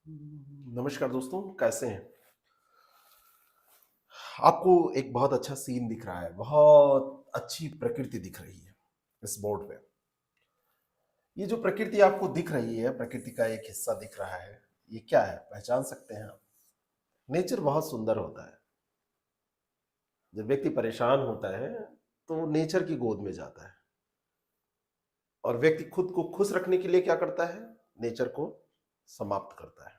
नमस्कार दोस्तों, कैसे हैं? आपको एक बहुत अच्छा सीन दिख रहा है, बहुत अच्छी प्रकृति दिख रही है इस बोर्ड पे। ये जो प्रकृति आपको दिख रही है, प्रकृति का एक हिस्सा दिख रहा है, ये क्या है? पहचान सकते हैं आप? नेचर बहुत सुंदर होता है। जब व्यक्ति परेशान होता है, तो नेचर की गोद में जाता है और व्यक्ति खुद को खुश रखने के लिए क्या करता है? नेचर को समाप्त करता है।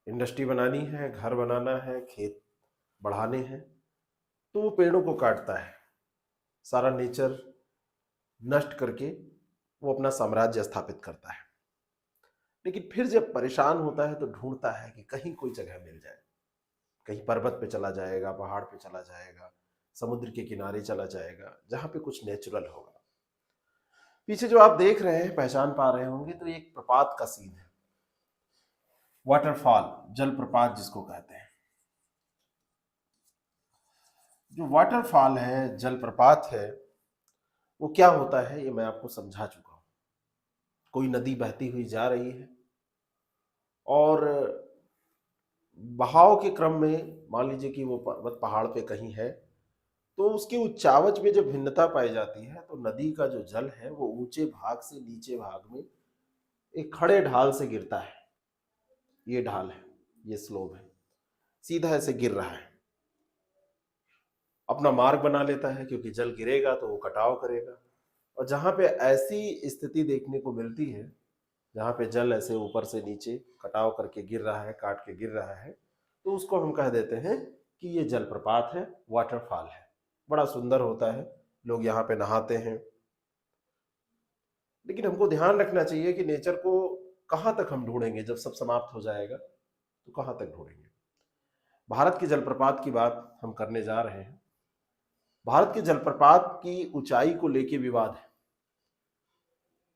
इंडस्ट्री बनानी है, घर बनाना है, खेत बढ़ाने हैं, तो वो पेड़ों को काटता है। सारा नेचर नष्ट करके वो अपना साम्राज्य स्थापित करता है। लेकिन फिर जब परेशान होता है तो ढूंढता है कि कहीं कोई जगह मिल जाए। कहीं पर्वत पे चला जाएगा, पहाड़ पे चला जाएगा, समुद्र के किनारे चला जाएगा, जहां पे कुछ नेचुरल होगा। पीछे जो आप देख रहे हैं, पहचान पा रहे होंगे, तो एक प्रपात का सीन है। वाटरफॉल, जलप्रपात जिसको कहते हैं। जो वाटरफॉल है, जलप्रपात है, वो क्या होता है ये मैं आपको समझा चुका हूं। कोई नदी बहती हुई जा रही है और बहाव के क्रम में मान लीजिए कि वो पर्वत पहाड़ पे कहीं है, तो उसके उच्चावच में जब भिन्नता पाई जाती है तो नदी का जो जल है वो ऊंचे भाग से नीचे भाग में एक खड़े ढाल से गिरता है। ये ढाल है, ये स्लोप है, सीधा ऐसे गिर रहा है, अपना मार्ग बना लेता है, क्योंकि जल गिरेगा तो वो कटाव करेगा। और जहां पे ऐसी स्थिति देखने को मिलती है, जहां पे जल ऐसे ऊपर से नीचे कटाव करके गिर रहा है, काट के गिर रहा है, तो उसको हम कह देते हैं कि ये जलप्रपात है, वाटरफॉल है। बड़ा सुंदर होता है, लोग यहाँ पे नहाते हैं। लेकिन हमको ध्यान रखना चाहिए कि नेचर को कहाँ तक हम ढूंढेंगे? जब सब समाप्त हो जाएगा तो कहाँ तक ढूंढेंगे? भारत के जलप्रपात की बात हम करने जा रहे हैं। भारत के जलप्रपात की ऊंचाई को लेके विवाद है।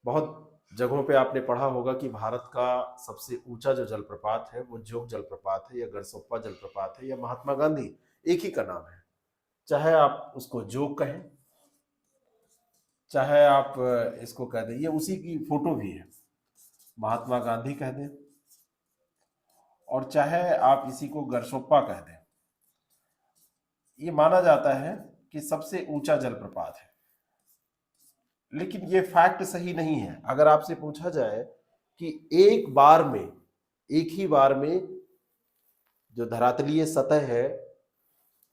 बहुत जगहों पे आपने पढ़ा होगा कि भारत का सबसे ऊंचा जो जलप्रपात है वो जोग जलप्रपात है, या गरसोप्पा जलप्रपात है, या महात्मा गांधी, एक ही का नाम है। चाहे आप उसको जोग कहें, चाहे आप इसको कह दें, ये उसी की फोटो भी है, महात्मा गांधी कह दें, और चाहे आप इसी को गरसोप्पा कह दें, ये माना जाता है कि सबसे ऊंचा जलप्रपात है। लेकिन ये फैक्ट सही नहीं है। अगर आपसे पूछा जाए कि एक बार में, एक ही बार में जो धरातलीय सतह है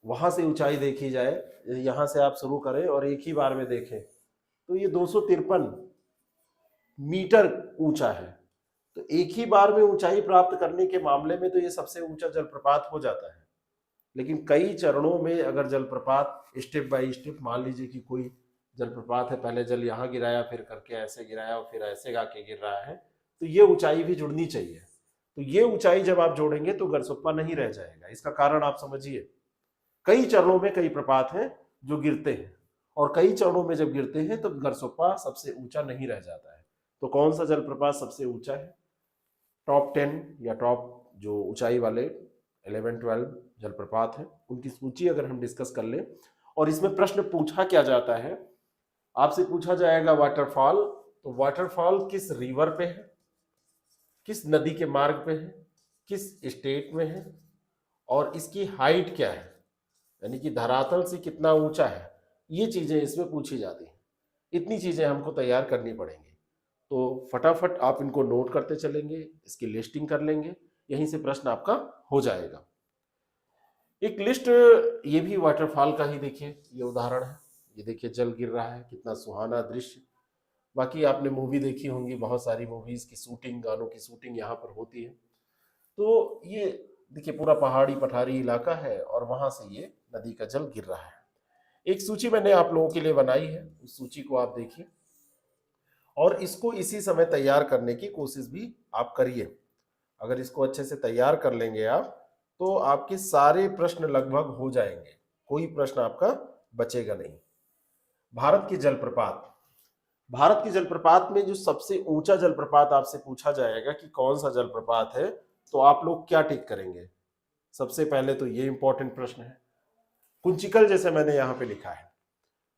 वहां से ऊंचाई देखी जाए, यहां से आप शुरू करें और एक ही बार में देखें, तो ये 253 मीटर ऊंचा है। तो एक ही बार में ऊंचाई प्राप्त करने के मामले में तो ये सबसे ऊंचा जलप्रपात हो जाता है। लेकिन कई चरणों में अगर जलप्रपात स्टेप बाय स्टेप, मान लीजिए कि कोई जलप्रपात है, पहले जल यहाँ गिराया, फिर करके ऐसे गिराया और फिर ऐसे गा के गिर रहा है, तो ये ऊंचाई भी जुड़नी चाहिए। तो ये ऊंचाई जब आप जोड़ेंगे तो गरसोप्पा नहीं रह जाएगा। इसका कारण आप समझिए, कई चरणों में कई प्रपात हैं जो गिरते हैं, और कई चरणों में जब गिरते हैं तो गरसोप्पा सबसे ऊंचा नहीं रह जाता है। तो कौन सा जलप्रपात सबसे ऊंचा है? टॉप 10 या टॉप जो ऊंचाई वाले 11-12 जलप्रपात हैं, उनकी सूची अगर हम डिस्कस कर लें, और इसमें प्रश्न पूछा क्या जाता है, आपसे पूछा जाएगा वाटरफॉल, तो वाटरफॉल किस रिवर पे है, किस नदी के मार्ग पे है, किस स्टेट में है, और इसकी हाइट क्या है, यानी कि धरातल से कितना ऊंचा है। ये चीजें इसमें पूछी जाती हैं। इतनी चीजें हमको तैयार करनी पड़ेंगी। तो फटाफट आप इनको नोट करते चलेंगे, इसकी लिस्टिंग कर लेंगे, यहीं से प्रश्न आपका हो जाएगा। एक लिस्ट, ये भी वाटरफॉल का ही देखिए, ये उदाहरण है। ये देखिए जल गिर रहा है, कितना सुहाना दृश्य। बाकी आपने मूवी देखी होंगी, बहुत सारी मूवीज की शूटिंग, गानों की शूटिंग यहाँ पर होती है। तो ये देखिए पूरा पहाड़ी पठारी इलाका है और वहां से ये नदी का जल गिर रहा है। एक सूची मैंने आप लोगों के लिए बनाई है, उस सूची को आप देखिए और इसको इसी समय तैयार करने की कोशिश भी आप करिए। अगर इसको अच्छे से तैयार कर लेंगे आप, तो आपके सारे प्रश्न लगभग हो जाएंगे, कोई प्रश्न आपका बचेगा नहीं। भारत के जलप्रपात, भारत के जलप्रपात में जो सबसे ऊंचा जलप्रपात आपसे पूछा जाएगा कि कौन सा जलप्रपात है, तो आप लोग क्या टिक करेंगे? सबसे पहले तो ये इंपॉर्टेंट प्रश्न है। कुंचिकल, जैसे मैंने यहाँ पे लिखा है,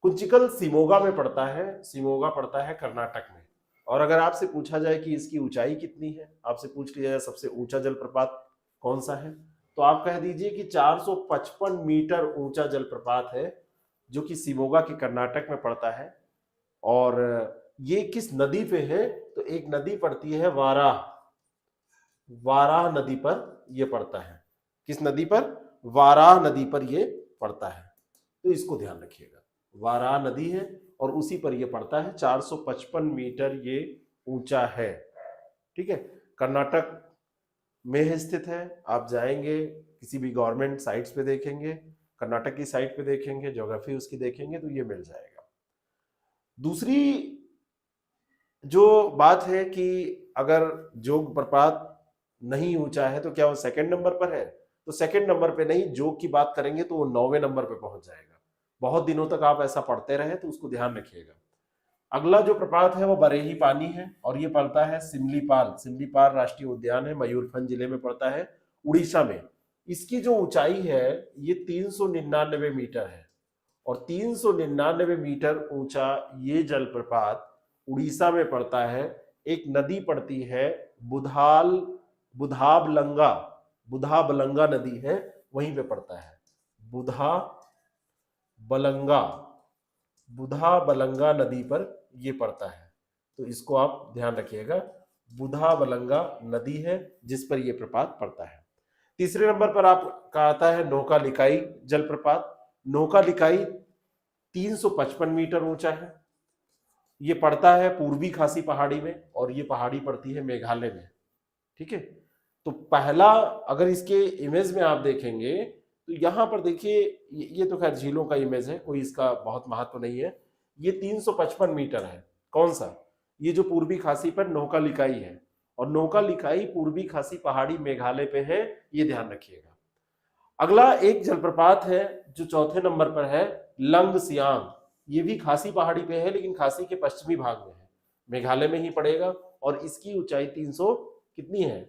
कुंचिकल शिमोगा में पड़ता है, शिमोगा पड़ता है कर्नाटक में, और अगर आपसे पूछा जाए कि इसकी ऊंचाई कितनी है, आपसे पूछ लिया जाए सबसे ऊंचा जलप्रपात कौन सा है, तो आप कह दीजिए कि 455 मीटर ऊंचा जलप्रपात है, जो कि शिमोगा के कर्नाटक में पड़ता है। और ये किस नदी पे है, तो एक नदी पड़ती है वाराह, वाराह नदी पर यह पड़ता है। किस नदी पर? वाराह नदी पर यह पड़ता है, तो इसको ध्यान रखिएगा। वाराह नदी है और उसी पर यह पड़ता है। 455 मीटर ये ऊंचा है, ठीक है। कर्नाटक में स्थित है। आप जाएंगे किसी भी गवर्नमेंट साइट्स पे देखेंगे, कर्नाटक की साइट पे देखेंगे, ज्योग्राफी उसकी देखेंगे तो ये मिल जाएगा। दूसरी जो बात है कि अगर जोग प्रपात नहीं ऊंचा है तो क्या वो सेकंड नंबर पर है, तो सेकंड नंबर पे नहीं, जोग की बात करेंगे तो वो 9वें नंबर पे पहुंच जाएगा। बहुत दिनों तक आप ऐसा पढ़ते रहे तो उसको ध्यान रखिएगा। अगला जो प्रपात है वो बरेही पानी है और ये पड़ता है सिमलीपाल। सिमलीपाल राष्ट्रीय उद्यान है, मयूरभंज जिले में पड़ता है, उड़ीसा में। इसकी जो ऊंचाई है ये 399 मीटर है और 399 मीटर ऊंचा ये जलप्रपात उड़ीसा में पड़ता है। एक नदी पड़ती है बुधाबलंगा, बुधाबलंगा नदी है, वहीं पे पड़ता है। बुधाबलंगा नदी पर ये पड़ता है, तो इसको आप ध्यान रखिएगा। बुधाबलंगा नदी है जिस पर यह प्रपात पड़ता है। तीसरे नंबर पर आपका आता है नौकालिकाई जलप्रपात। नौकालिकाई 355 मीटर ऊंचा है। ये पड़ता है पूर्वी खासी पहाड़ी में और ये पहाड़ी पड़ती है मेघालय में, ठीक है। तो पहला अगर इसके इमेज में आप देखेंगे तो यहां पर देखिए, ये तो खैर झीलों का इमेज है, कोई इसका बहुत महत्व नहीं है। ये 355 मीटर है। कौन सा? ये जो पूर्वी खासी पर नौकालिकाई है, और नौकालिकाई पूर्वी खासी पहाड़ी मेघालय पे है, ये ध्यान रखिएगा। अगला एक जलप्रपात है जो चौथे नंबर पर है, लंग सियांग। ये भी खासी पहाड़ी पे है लेकिन खासी के पश्चिमी भाग में है, मेघालय में ही पड़ेगा और इसकी ऊंचाई 300 कितनी है?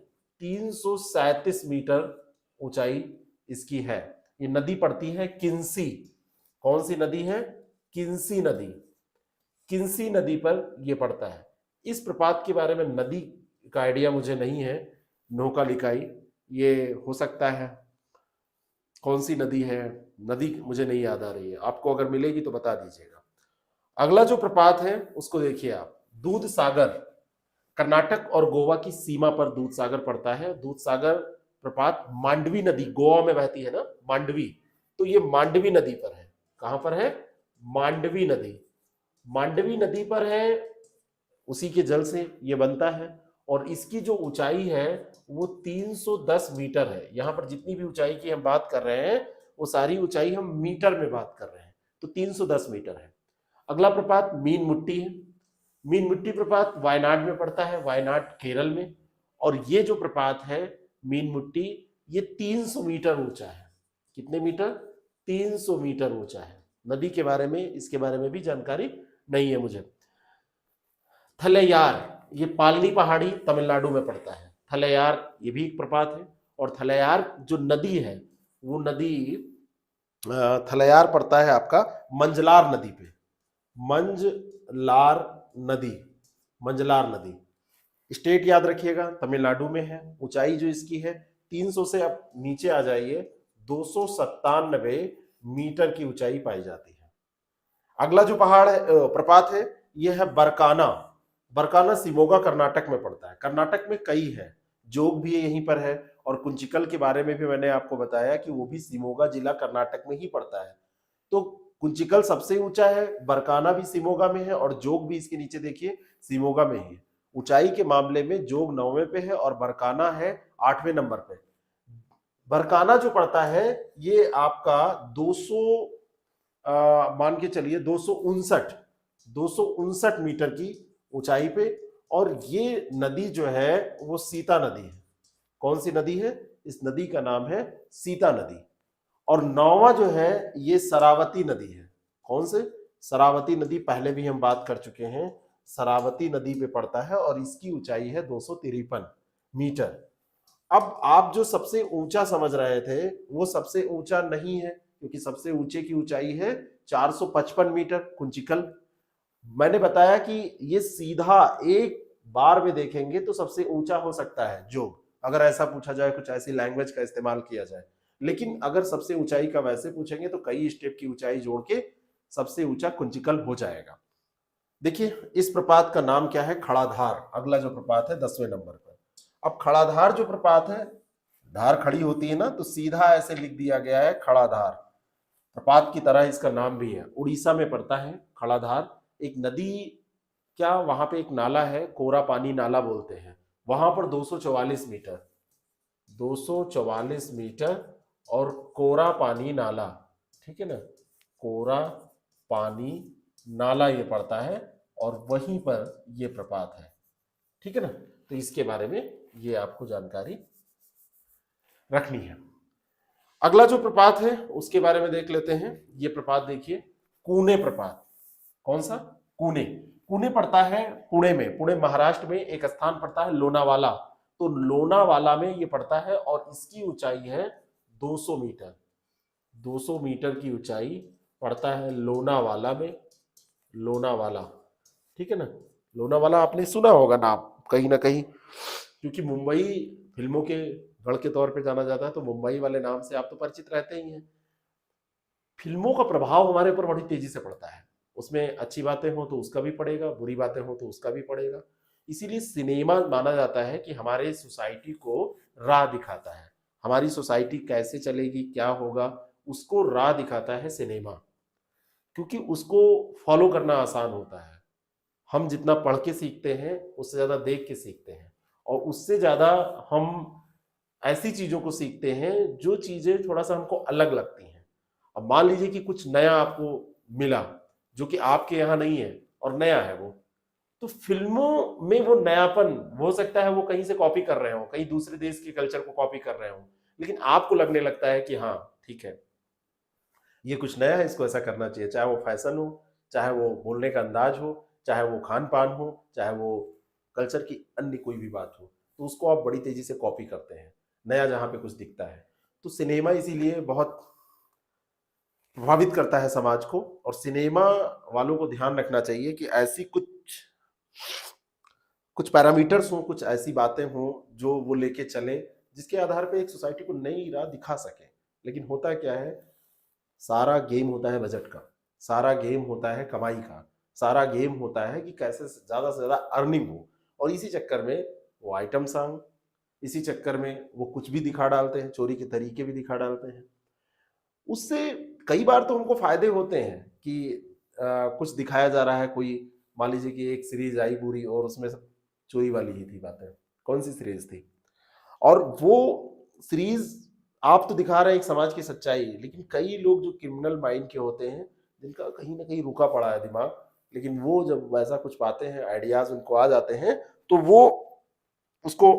337 मीटर ऊंचाई इसकी है। ये नदी पड़ती है किन्सी। कौन सी नदी है? किन्सी नदी। किन्सी नदी पर यह पड़ता है। इस प्रपात के बारे में नदी का आइडिया मुझे नहीं है। नौकालिकाई ये हो सकता है, कौन सी नदी है, नदी मुझे नहीं याद आ रही है, आपको अगर मिलेगी तो बता दीजिएगा। अगला जो प्रपात है उसको देखिए आप, दूध सागर। कर्नाटक और गोवा की सीमा पर दूध सागर पड़ता है। दूध सागर प्रपात मांडवी नदी, गोवा में बहती है ना मांडवी, तो ये मांडवी नदी पर है। कहां पर है? मांडवी नदी। मांडवी नदी पर है, उसी के जल से ये बनता है और इसकी जो ऊंचाई है वो 310 मीटर है। यहां पर जितनी भी ऊंचाई की हम बात कर रहे हैं वो सारी ऊंचाई हम मीटर में बात कर रहे हैं, तो 310 मीटर है। अगला प्रपात मीन मुट्टी है। मीन मुट्टी प्रपात वायनाड में पड़ता है, वायनाड केरल में। और ये जो प्रपात है मीन मुट्टी, ये 300 मीटर ऊंचा है। कितने मीटर? 300 मीटर ऊंचा है। नदी के बारे में, इसके बारे में भी जानकारी नहीं है मुझे। थलैयार, ये पालनी पहाड़ी तमिलनाडु में पड़ता है। थलैयार ये भी एक प्रपात है और थलैयार जो नदी है वो नदी, थलैयार पड़ता है आपका मंजलार नदी पे। मंजलार नदी, मंजलार नदी। स्टेट याद रखिएगा, तमिलनाडु में है। ऊंचाई जो इसकी है 300 से आप नीचे आ जाइए, 297 मीटर की ऊंचाई पाई जाती है। अगला जो पहाड़ है, प्रपात है, यह है बरकाना। बरकाना शिमोगा कर्नाटक में पड़ता है। कर्नाटक में कई है, जोग भी यहीं पर है और कुंचिकल के बारे में भी मैंने आपको बताया कि वो भी शिमोगा जिला कर्नाटक में ही पड़ता है। तो कुंचिकल सबसे ऊंचा है, बरकाना भी शिमोगा में है और जोग भी इसके नीचे देखिए शिमोगा में ही है। ऊंचाई के मामले में जोग 9वें पे है और बरकाना है 8वें नंबर पे। बरकाना जो पड़ता है ये आपका 200 मान के चलिए 259 मीटर की ऊंचाई पे। और ये नदी जो है वो सीता नदी है। कौन सी नदी है? इस नदी का नाम है सीता नदी। और 9वां जो है ये शरावती नदी है। कौन से? शरावती नदी, पहले भी हम बात कर चुके हैं। शरावती नदी पे पड़ता है और इसकी ऊंचाई है 253 मीटर। अब आप जो सबसे ऊंचा समझ रहे थे वो सबसे ऊंचा नहीं है, क्योंकि सबसे ऊंचे की ऊंचाई है 455 मीटर कुंचिकल। मैंने बताया कि ये सीधा एक बार में देखेंगे तो सबसे ऊंचा हो सकता है जोग, अगर ऐसा पूछा जाए, कुछ ऐसी लैंग्वेज का इस्तेमाल किया जाए। लेकिन अगर सबसे ऊंचाई का वैसे पूछेंगे तो कई स्टेप की ऊंचाई जोड़ के सबसे ऊंचा कुंचिकल हो जाएगा। देखिए इस प्रपात का नाम क्या है, खड़ाधार। अगला जो प्रपात है 10वें नंबर पर। अब खड़ाधार जो प्रपात है, धार खड़ी होती है ना, तो सीधा ऐसे लिख दिया गया है खड़ाधार। प्रपात की तरह इसका नाम भी है, उड़ीसा में पड़ता है खड़ाधार। एक नदी, क्या वहां पे एक नाला है, कोरा पानी नाला बोलते हैं, वहां पर 244 मीटर, 244 मीटर और कोरा पानी नाला, ठीक है ना, कोरा पानी नाला ये पड़ता है और वहीं पर ये प्रपात है, ठीक है ना। तो इसके बारे में ये आपको जानकारी रखनी है। अगला जो प्रपात है उसके बारे में देख लेते हैं। ये प्रपात देखिए, कूने प्रपात। कौन सा? कूने। कूने पड़ता है पुणे में, पुणे महाराष्ट्र में एक स्थान पड़ता है लोनावाला, तो लोनावाला में ये पड़ता है और इसकी ऊंचाई है 200 मीटर। 200 मीटर की ऊंचाई पड़ता है लोनावाला में, लोनावाला, ठीक है ना। लोनावाला आपने सुना होगा नाम कहीं ना कहीं, क्योंकि मुंबई फिल्मों के गढ़ के तौर पे जाना जाता है, तो मुंबई वाले नाम से आप तो परिचित रहते ही हैं। फिल्मों का प्रभाव हमारे ऊपर बड़ी तेजी से पड़ता है, उसमें अच्छी बातें हो तो उसका भी पड़ेगा, बुरी बातें हो तो उसका भी पड़ेगा। इसीलिए सिनेमा माना जाता है कि हमारे सोसाइटी को राह दिखाता है, हमारी सोसाइटी कैसे चलेगी, क्या होगा, उसको राह दिखाता है सिनेमा, क्योंकि उसको फॉलो करना आसान होता है। हम जितना पढ़ के सीखते हैं उससे ज्यादा देख के सीखते हैं, और उससे ज्यादा हम ऐसी चीजों को सीखते हैं जो चीजें थोड़ा सा हमको अलग लगती हैं। अब मान लीजिए कि कुछ नया आपको मिला जो कि आपके यहाँ नहीं है और नया है वो, तो फिल्मों में वो नयापन, हो सकता है वो कहीं से कॉपी कर रहे हो, कहीं दूसरे देश के कल्चर को कॉपी कर रहे हो, लेकिन आपको लगने लगता है कि हाँ ठीक है, ये कुछ नया है, इसको ऐसा करना चाहिए, चाहे वो फैशन हो, चाहे वो बोलने का अंदाज हो, चाहे वो खान पान हो, चाहे वो कल्चर की अन्य कोई भी बात हो, तो उसको आप बड़ी तेजी से कॉपी करते हैं नया जहां पे कुछ दिखता है। तो सिनेमा इसीलिए बहुत प्रभावित करता है समाज को, और सिनेमा वालों को ध्यान रखना चाहिए कि ऐसी कुछ कुछ पैरामीटर्स हो, कुछ ऐसी बातें हो जो वो लेके चले, जिसके आधार पे एक सोसाइटी को नई राह दिखा सके। लेकिन होता क्या है, सारा गेम होता है बजट का, सारा गेम होता है कमाई का, सारा गेम होता है कि कैसे ज्यादा से ज्यादा अर्निंग हो, और इसी चक्कर में वो आइटम सॉन्ग, इसी चक्कर में वो कुछ भी दिखा डालते हैं, चोरी के तरीके भी दिखा डालते हैं। उससे कई बार तो हमको फायदे होते हैं कि कुछ दिखाया जा रहा है, कोई मान लीजिए कि एक सीरीज आई पूरी और उसमें सब चोरी वाली ही थी बातें, कौन सी सीरीज थी, और वो सीरीज आप तो दिखा रहे हैं एक समाज की सच्चाई, लेकिन कई लोग जो क्रिमिनल माइंड के होते हैं, जिनका कहीं ना कहीं रुका पड़ा है दिमाग, लेकिन वो जब वैसा कुछ पाते हैं, आइडियाज उनको आ जाते हैं, तो वो उसको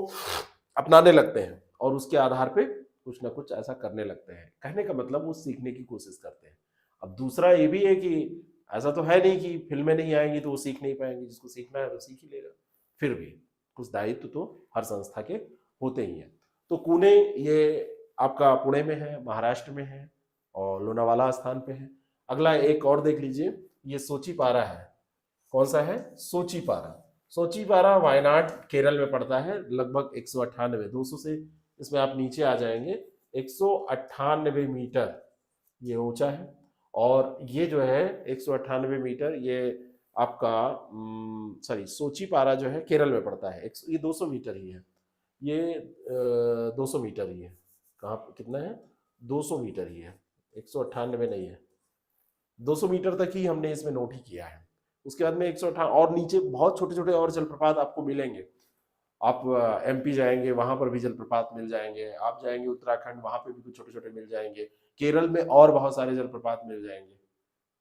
अपनाने लगते हैं और उसके आधार पे कुछ ना कुछ ऐसा करने लगते हैं। कहने का मतलब वो सीखने की कोशिश करते हैं। अब दूसरा ये भी है कि ऐसा तो है नहीं कि फिल्में नहीं आएंगी तो वो सीख नहीं पाएंगे, जिसको सीखना है वो सीख ही लेगा। फिर भी कुछ दायित्व तो हर संस्था के होते ही हैं। तो पुणे ये आपका पुणे में है, महाराष्ट्र में है, और लोनावाला स्थान पे है। अगला एक और देख लीजिए, ये सोचीपारा है। कौन सा है? सोचीपारा। सोचीपारा वायनाड केरल में पड़ता है, लगभग 198, 200 से इसमें आप नीचे आ जाएंगे, 198 मीटर ये ऊंचा है। और ये जो है 198 मीटर, ये आपका सॉरी, सोचीपारा जो है केरल में पड़ता है, ये 200 मीटर ही है, ये 200 मीटर ही है। कहाँ कितना है? 200 मीटर ही है, 198 नहीं है, 200 मीटर तक ही हमने इसमें नोट ही किया है। उसके बाद में 158 और नीचे बहुत छोटे छोटे और जलप्रपात आपको मिलेंगे। आप एमपी जाएंगे वहां पर भी जलप्रपात मिल जाएंगे, आप जाएंगे उत्तराखंड वहां पे भी कुछ छोटे छोटे मिल जाएंगे, केरल में और बहुत सारे जलप्रपात मिल जाएंगे,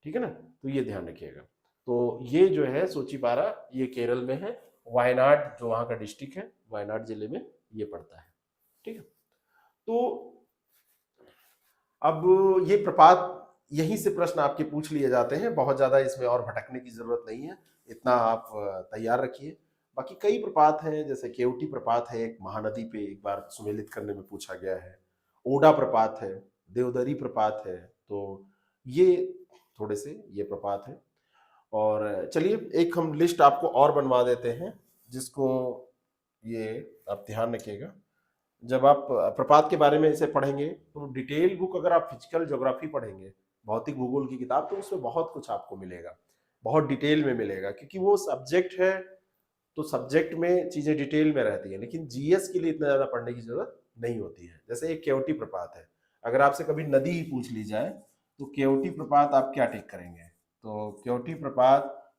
ठीक है ना। तो ये ध्यान रखिएगा। तो ये जो है सोचीपारा, ये केरल में है, वायनाड जो वहां का डिस्ट्रिक्ट है, वायनाड जिले में ये पड़ता है, ठीक है। तो अब ये प्रपात, यहीं से प्रश्न आपके पूछ लिए जाते हैं, बहुत ज्यादा इसमें और भटकने की जरूरत नहीं है, इतना आप तैयार रखिए। बाकी कई प्रपात हैं, जैसे केवटी प्रपात है, एक महानदी पे एक बार सुमेलित करने में पूछा गया है, ओडा प्रपात है, देवदरी प्रपात है, तो ये थोड़े से ये प्रपात है। और चलिए एक हम लिस्ट आपको और बनवा देते हैं, जिसको ये आप ध्यान रखिएगा। जब आप प्रपात के बारे में इसे पढ़ेंगे तो डिटेल बुक, अगर आप फिजिकल ज्योग्राफी पढ़ेंगे, भौतिक भूगोल की किताब, तो उसमें बहुत कुछ आपको मिलेगा, बहुत डिटेल में मिलेगा, क्योंकि वो सब्जेक्ट है तो सब्जेक्ट में चीजें डिटेल में रहती है। लेकिन जीएस के लिए इतना ज्यादा पढ़ने की जरूरत नहीं होती है। जैसे एक केवटी प्रपात है, अगर आपसे कभी नदी ही पूछ ली जाए तो केवटी प्रपात आप क्या टिक करेंगे? तो केवटी प्रपात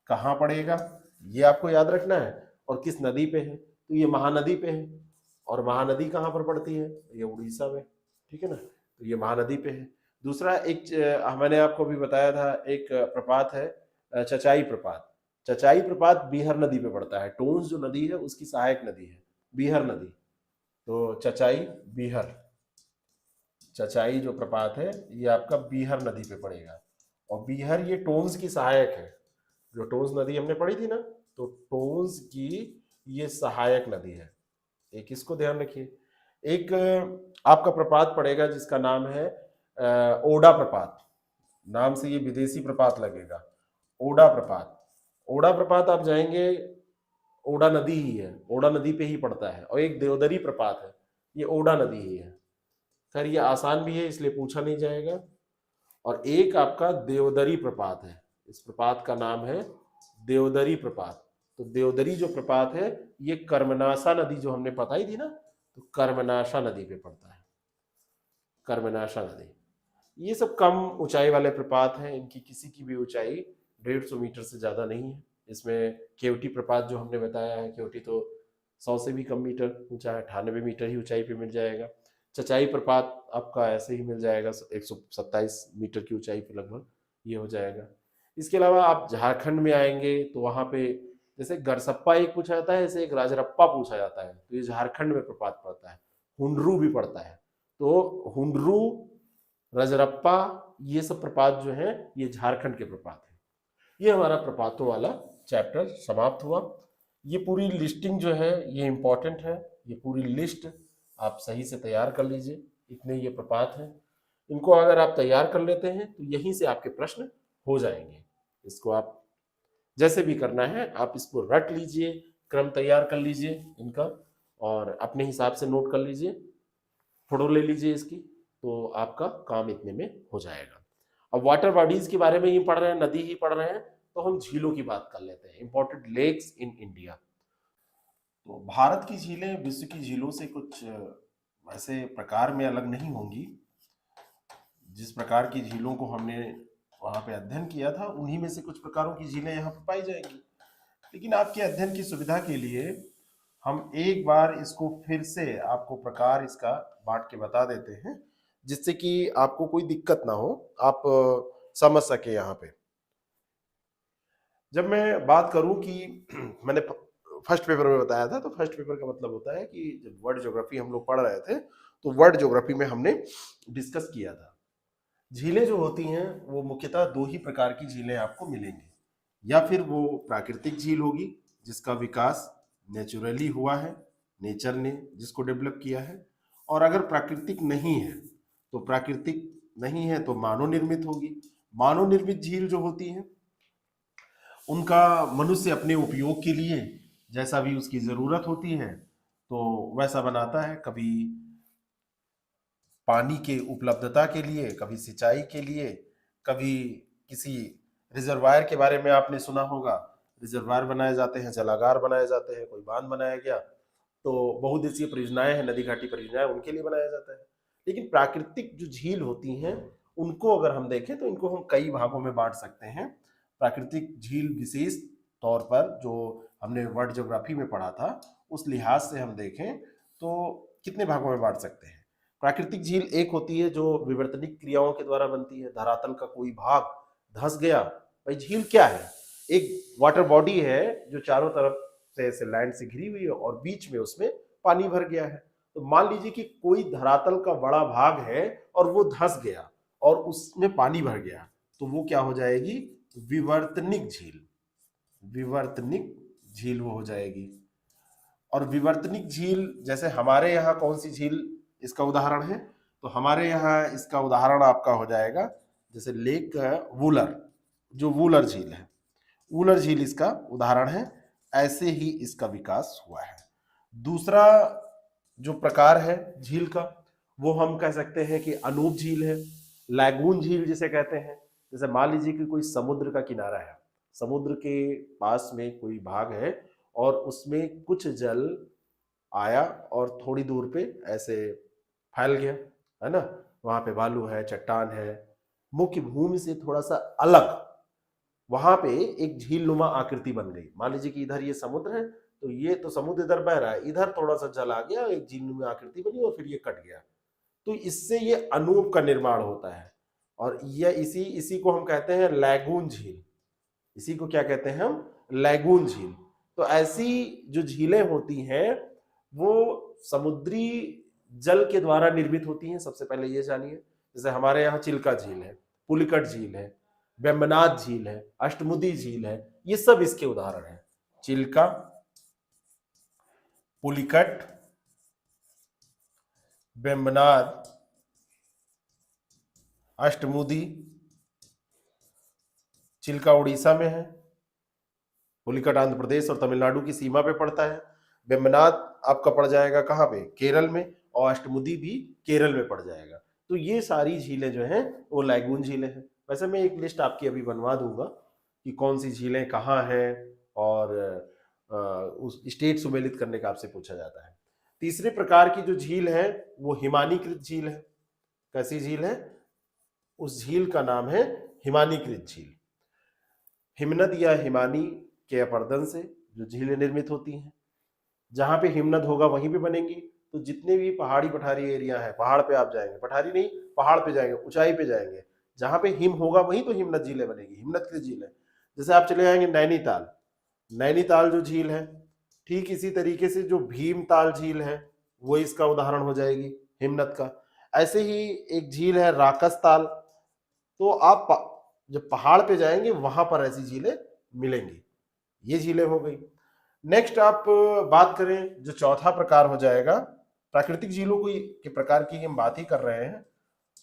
कहाँ पड़ेगा ये आपको याद रखना है, और किस नदी पे है। तो ये महानदी पे है, और महानदी कहाँ पर पड़ती है? ये उड़ीसा में, ठीक है ना। तो ये महानदी पे है। दूसरा एक मैंने आपको भी बताया था, एक प्रपात है चचाई प्रपात। चचाई प्रपात बीहर नदी पे पड़ता है। टोंस जो नदी है उसकी सहायक नदी है बीहर नदी। तो चचाई बीहर, चचाई जो प्रपात है ये आपका बीहर नदी पे पड़ेगा, और बीहर ये टोंस की सहायक है। जो टोंस नदी हमने पढ़ी थी ना, तो टोंस की ये सहायक नदी है। एक इसको ध्यान रखिए। एक आपका प्रपात पड़ेगा जिसका नाम है ओडा प्रपात। नाम से ये विदेशी प्रपात लगेगा, ओडा प्रपात। ओडा प्रपात आप जाएंगे, ओडा नदी ही है, ओडा नदी पे ही पड़ता है। और एक देवदरी प्रपात है, ये ओडा नदी ही है। खैर ये आसान भी है इसलिए पूछा नहीं जाएगा। और एक आपका देवदरी प्रपात है, इस प्रपात का नाम है देवदरी प्रपात। तो देवदरी जो प्रपात है ये कर्मनाशा नदी जो हमने बताई थी ना, तो कर्मनाशा नदी पे पड़ता है, कर्मनाशा नदी। ये सब कम ऊंचाई वाले प्रपात हैं, इनकी किसी की भी ऊंचाई 150 मीटर से ज्यादा नहीं है। इसमें केवटी प्रपात जो हमने बताया है, केवटी तो 100 से भी कम मीटर ऊंचा है, 98 मीटर ही ऊंचाई पे मिल जाएगा। चचाई प्रपात आपका ऐसे ही मिल जाएगा, 127 मीटर की ऊंचाई पे लगभग ये हो जाएगा। इसके अलावा आप झारखंड में आएंगे तो वहां पे जैसे गरसप्पा एक पूछा जाता है, ऐसे एक राजरप्पा पूछा जाता है, तो ये झारखंड में प्रपात पड़ता है। हुंडरू भी पड़ता है, तो हुंडरू, रजरप्पा, ये सब प्रपात जो है ये झारखंड के प्रपात हैं। ये हमारा प्रपातों वाला चैप्टर समाप्त हुआ। ये पूरी लिस्टिंग जो है ये इंपॉर्टेंट है, ये पूरी लिस्ट आप सही से तैयार कर लीजिए। इतने ये प्रपात हैं, इनको अगर आप तैयार कर लेते हैं तो यहीं से आपके प्रश्न हो जाएंगे। इसको आप जैसे भी करना है आप इसको रट लीजिए, क्रम तैयार कर लीजिए इनका, और अपने हिसाब से नोट कर लीजिए, फोटो ले लीजिए इसकी, तो आपका काम इतने में हो जाएगा। अब वाटर बॉडीज के बारे में ही पढ़ रहे हैं, नदी ही पढ़ रहे हैं, तो हम झीलों की बात कर लेते हैं। Important lakes in India. तो भारत की झीलें विश्व की झीलों से कुछ ऐसे प्रकार में अलग नहीं होंगी। जिस प्रकार की झीलों को हमने वहां पे अध्ययन किया था, उन्हीं में से कुछ प्रकारों की झीलें यहाँ पर पाई जाएंगी। लेकिन आपके अध्ययन की सुविधा के लिए हम एक बार इसको फिर से आपको प्रकार इसका बांट के बता देते हैं, जिससे कि आपको कोई दिक्कत ना हो, आप समझ सके। यहाँ पे जब मैं बात करूं कि मैंने फर्स्ट पेपर में बताया था, तो फर्स्ट पेपर का मतलब होता है कि जब वर्ल्ड ज्योग्राफी हम लोग पढ़ रहे थे, तो वर्ल्ड ज्योग्राफी में हमने डिस्कस किया था झीलें जो होती हैं वो मुख्यतः दो ही प्रकार की झीलें आपको मिलेंगी। या फिर वो प्राकृतिक झील होगी जिसका विकास नेचुरली हुआ है, नेचर ने जिसको डेवलप किया है। और अगर प्राकृतिक नहीं है तो प्राकृतिक नहीं है तो मानव निर्मित होगी। मानव निर्मित झील जो होती हैं उनका मनुष्य अपने उपयोग के लिए जैसा भी उसकी जरूरत होती है तो वैसा बनाता है। कभी पानी के उपलब्धता के लिए, कभी सिंचाई के लिए, कभी किसी रिजर्वायर के बारे में आपने सुना होगा, रिजर्वायर बनाए जाते हैं, जलागार बनाए जाते हैं, कोई बांध बनाया गया, तो बहुउद्देशीय परियोजनाएं हैं, नदी घाटी परियोजनाएं, उनके लिए बनाया जाता है। लेकिन प्राकृतिक जो झील होती हैं उनको अगर हम देखें तो इनको हम कई भागों में बांट सकते हैं। प्राकृतिक झील विशेष तौर पर जो हमने वर्ल्ड ज्योग्राफी में पढ़ा था उस लिहाज से हम देखें तो कितने भागों में बांट सकते हैं। प्राकृतिक झील एक होती है जो विवर्तनिक क्रियाओं के द्वारा बनती है। धरातल का कोई भाग धंस गया, भाई झील क्या है? एक वाटर बॉडी है जो चारों तरफ से लैंड से घिरी हुई है और बीच में उसमें पानी भर गया है। तो मान लीजिए कि कोई धरातल का बड़ा भाग है और वो धंस गया और उसमें पानी भर गया, तो वो क्या हो जाएगी? विवर्तनिक झील। विवर्तनिक झील वो हो जाएगी। और विवर्तनिक झील जैसे हमारे यहाँ कौन सी झील इसका उदाहरण है? तो हमारे यहाँ इसका उदाहरण आपका हो जाएगा जैसे लेक वुलर, जो वुलर झील है, ऊनर झील इसका उदाहरण है। ऐसे ही इसका विकास हुआ है। दूसरा जो प्रकार है झील का, वो हम कह सकते हैं कि अनूप झील है, लैगून झील जिसे कहते हैं। जैसे मान लीजिए कि कोई समुद्र का किनारा है, समुद्र के पास में कोई भाग है और उसमें कुछ जल आया और थोड़ी दूर पे ऐसे फैल गया, है ना, वहां पे बालू है, चट्टान है, मुख्य भूमि से थोड़ा सा अलग वहां पे एक झील नुमा आकृति बन गई। मान लीजिए कि इधर ये समुद्र है, तो ये तो समुद्र इधर बह रहा है, इधर थोड़ा सा जल आ गया, एक झील नुमा आकृति बनी और फिर ये कट गया। तो इससे ये अनूप का निर्माण होता है और यह इसी को हम कहते हैं लैगून झील। इसी को क्या कहते हैं हम? लैगून झील। तो ऐसी जो झीलें होती हैं वो समुद्री जल के द्वारा निर्मित होती हैं। सबसे पहले ये जानिए, जैसे हमारे यहाँ चिल्का झील है, पुलिकट झील है, वेम्बनाथ झील है, अष्टमुदी झील है, ये सब इसके उदाहरण हैं। चिल्का, पुलिकट, वेम्बनाथ, अष्टमुदी। चिल्का उड़ीसा में है, पुलिकट आंध्र प्रदेश और तमिलनाडु की सीमा पे पड़ता है, वेम्बनाथ आपका पड़ जाएगा कहाँ पे? केरल में, और अष्टमुदी भी केरल में पड़ जाएगा। तो ये सारी झीलें जो हैं वो लैगून झीलें हैं। वैसे मैं एक लिस्ट आपकी अभी बनवा दूंगा कि कौन सी झीलें कहाँ हैं, और उस स्टेट सुमेलित करने का आपसे पूछा जाता है। तीसरे प्रकार की जो झील है वो हिमानीकृत झील है। कैसी झील है? उस झील का नाम है हिमानीकृत झील। हिमनद या हिमानी के अपर्दन से जो झीलें निर्मित होती हैं, जहां पे हिमनद होगा वहीं पे बनेंगी। तो जितने भी पहाड़ी पठारी एरिया है, पहाड़ पे आप जाएंगे, पठारी नहीं, पहाड़ पे जाएंगे, ऊंचाई पे जाएंगे, जहां पे हिम होगा वहीं तो हिमनद झीलें बनेगी, हिमनद की झील है। जैसे आप चले जाएंगे नैनीताल, नैनीताल जो झील है, ठीक इसी तरीके से जो भीमताल झील है वो इसका उदाहरण हो जाएगी हिमनद का। ऐसे ही एक झील है राकसताल। तो आप जब पहाड़ पे जाएंगे वहां पर ऐसी झीलें मिलेंगी। ये झीलें हो गई। नेक्स्ट आप बात करें जो चौथा प्रकार हो जाएगा, प्राकृतिक झीलों को के प्रकार की हम बात ही कर रहे हैं।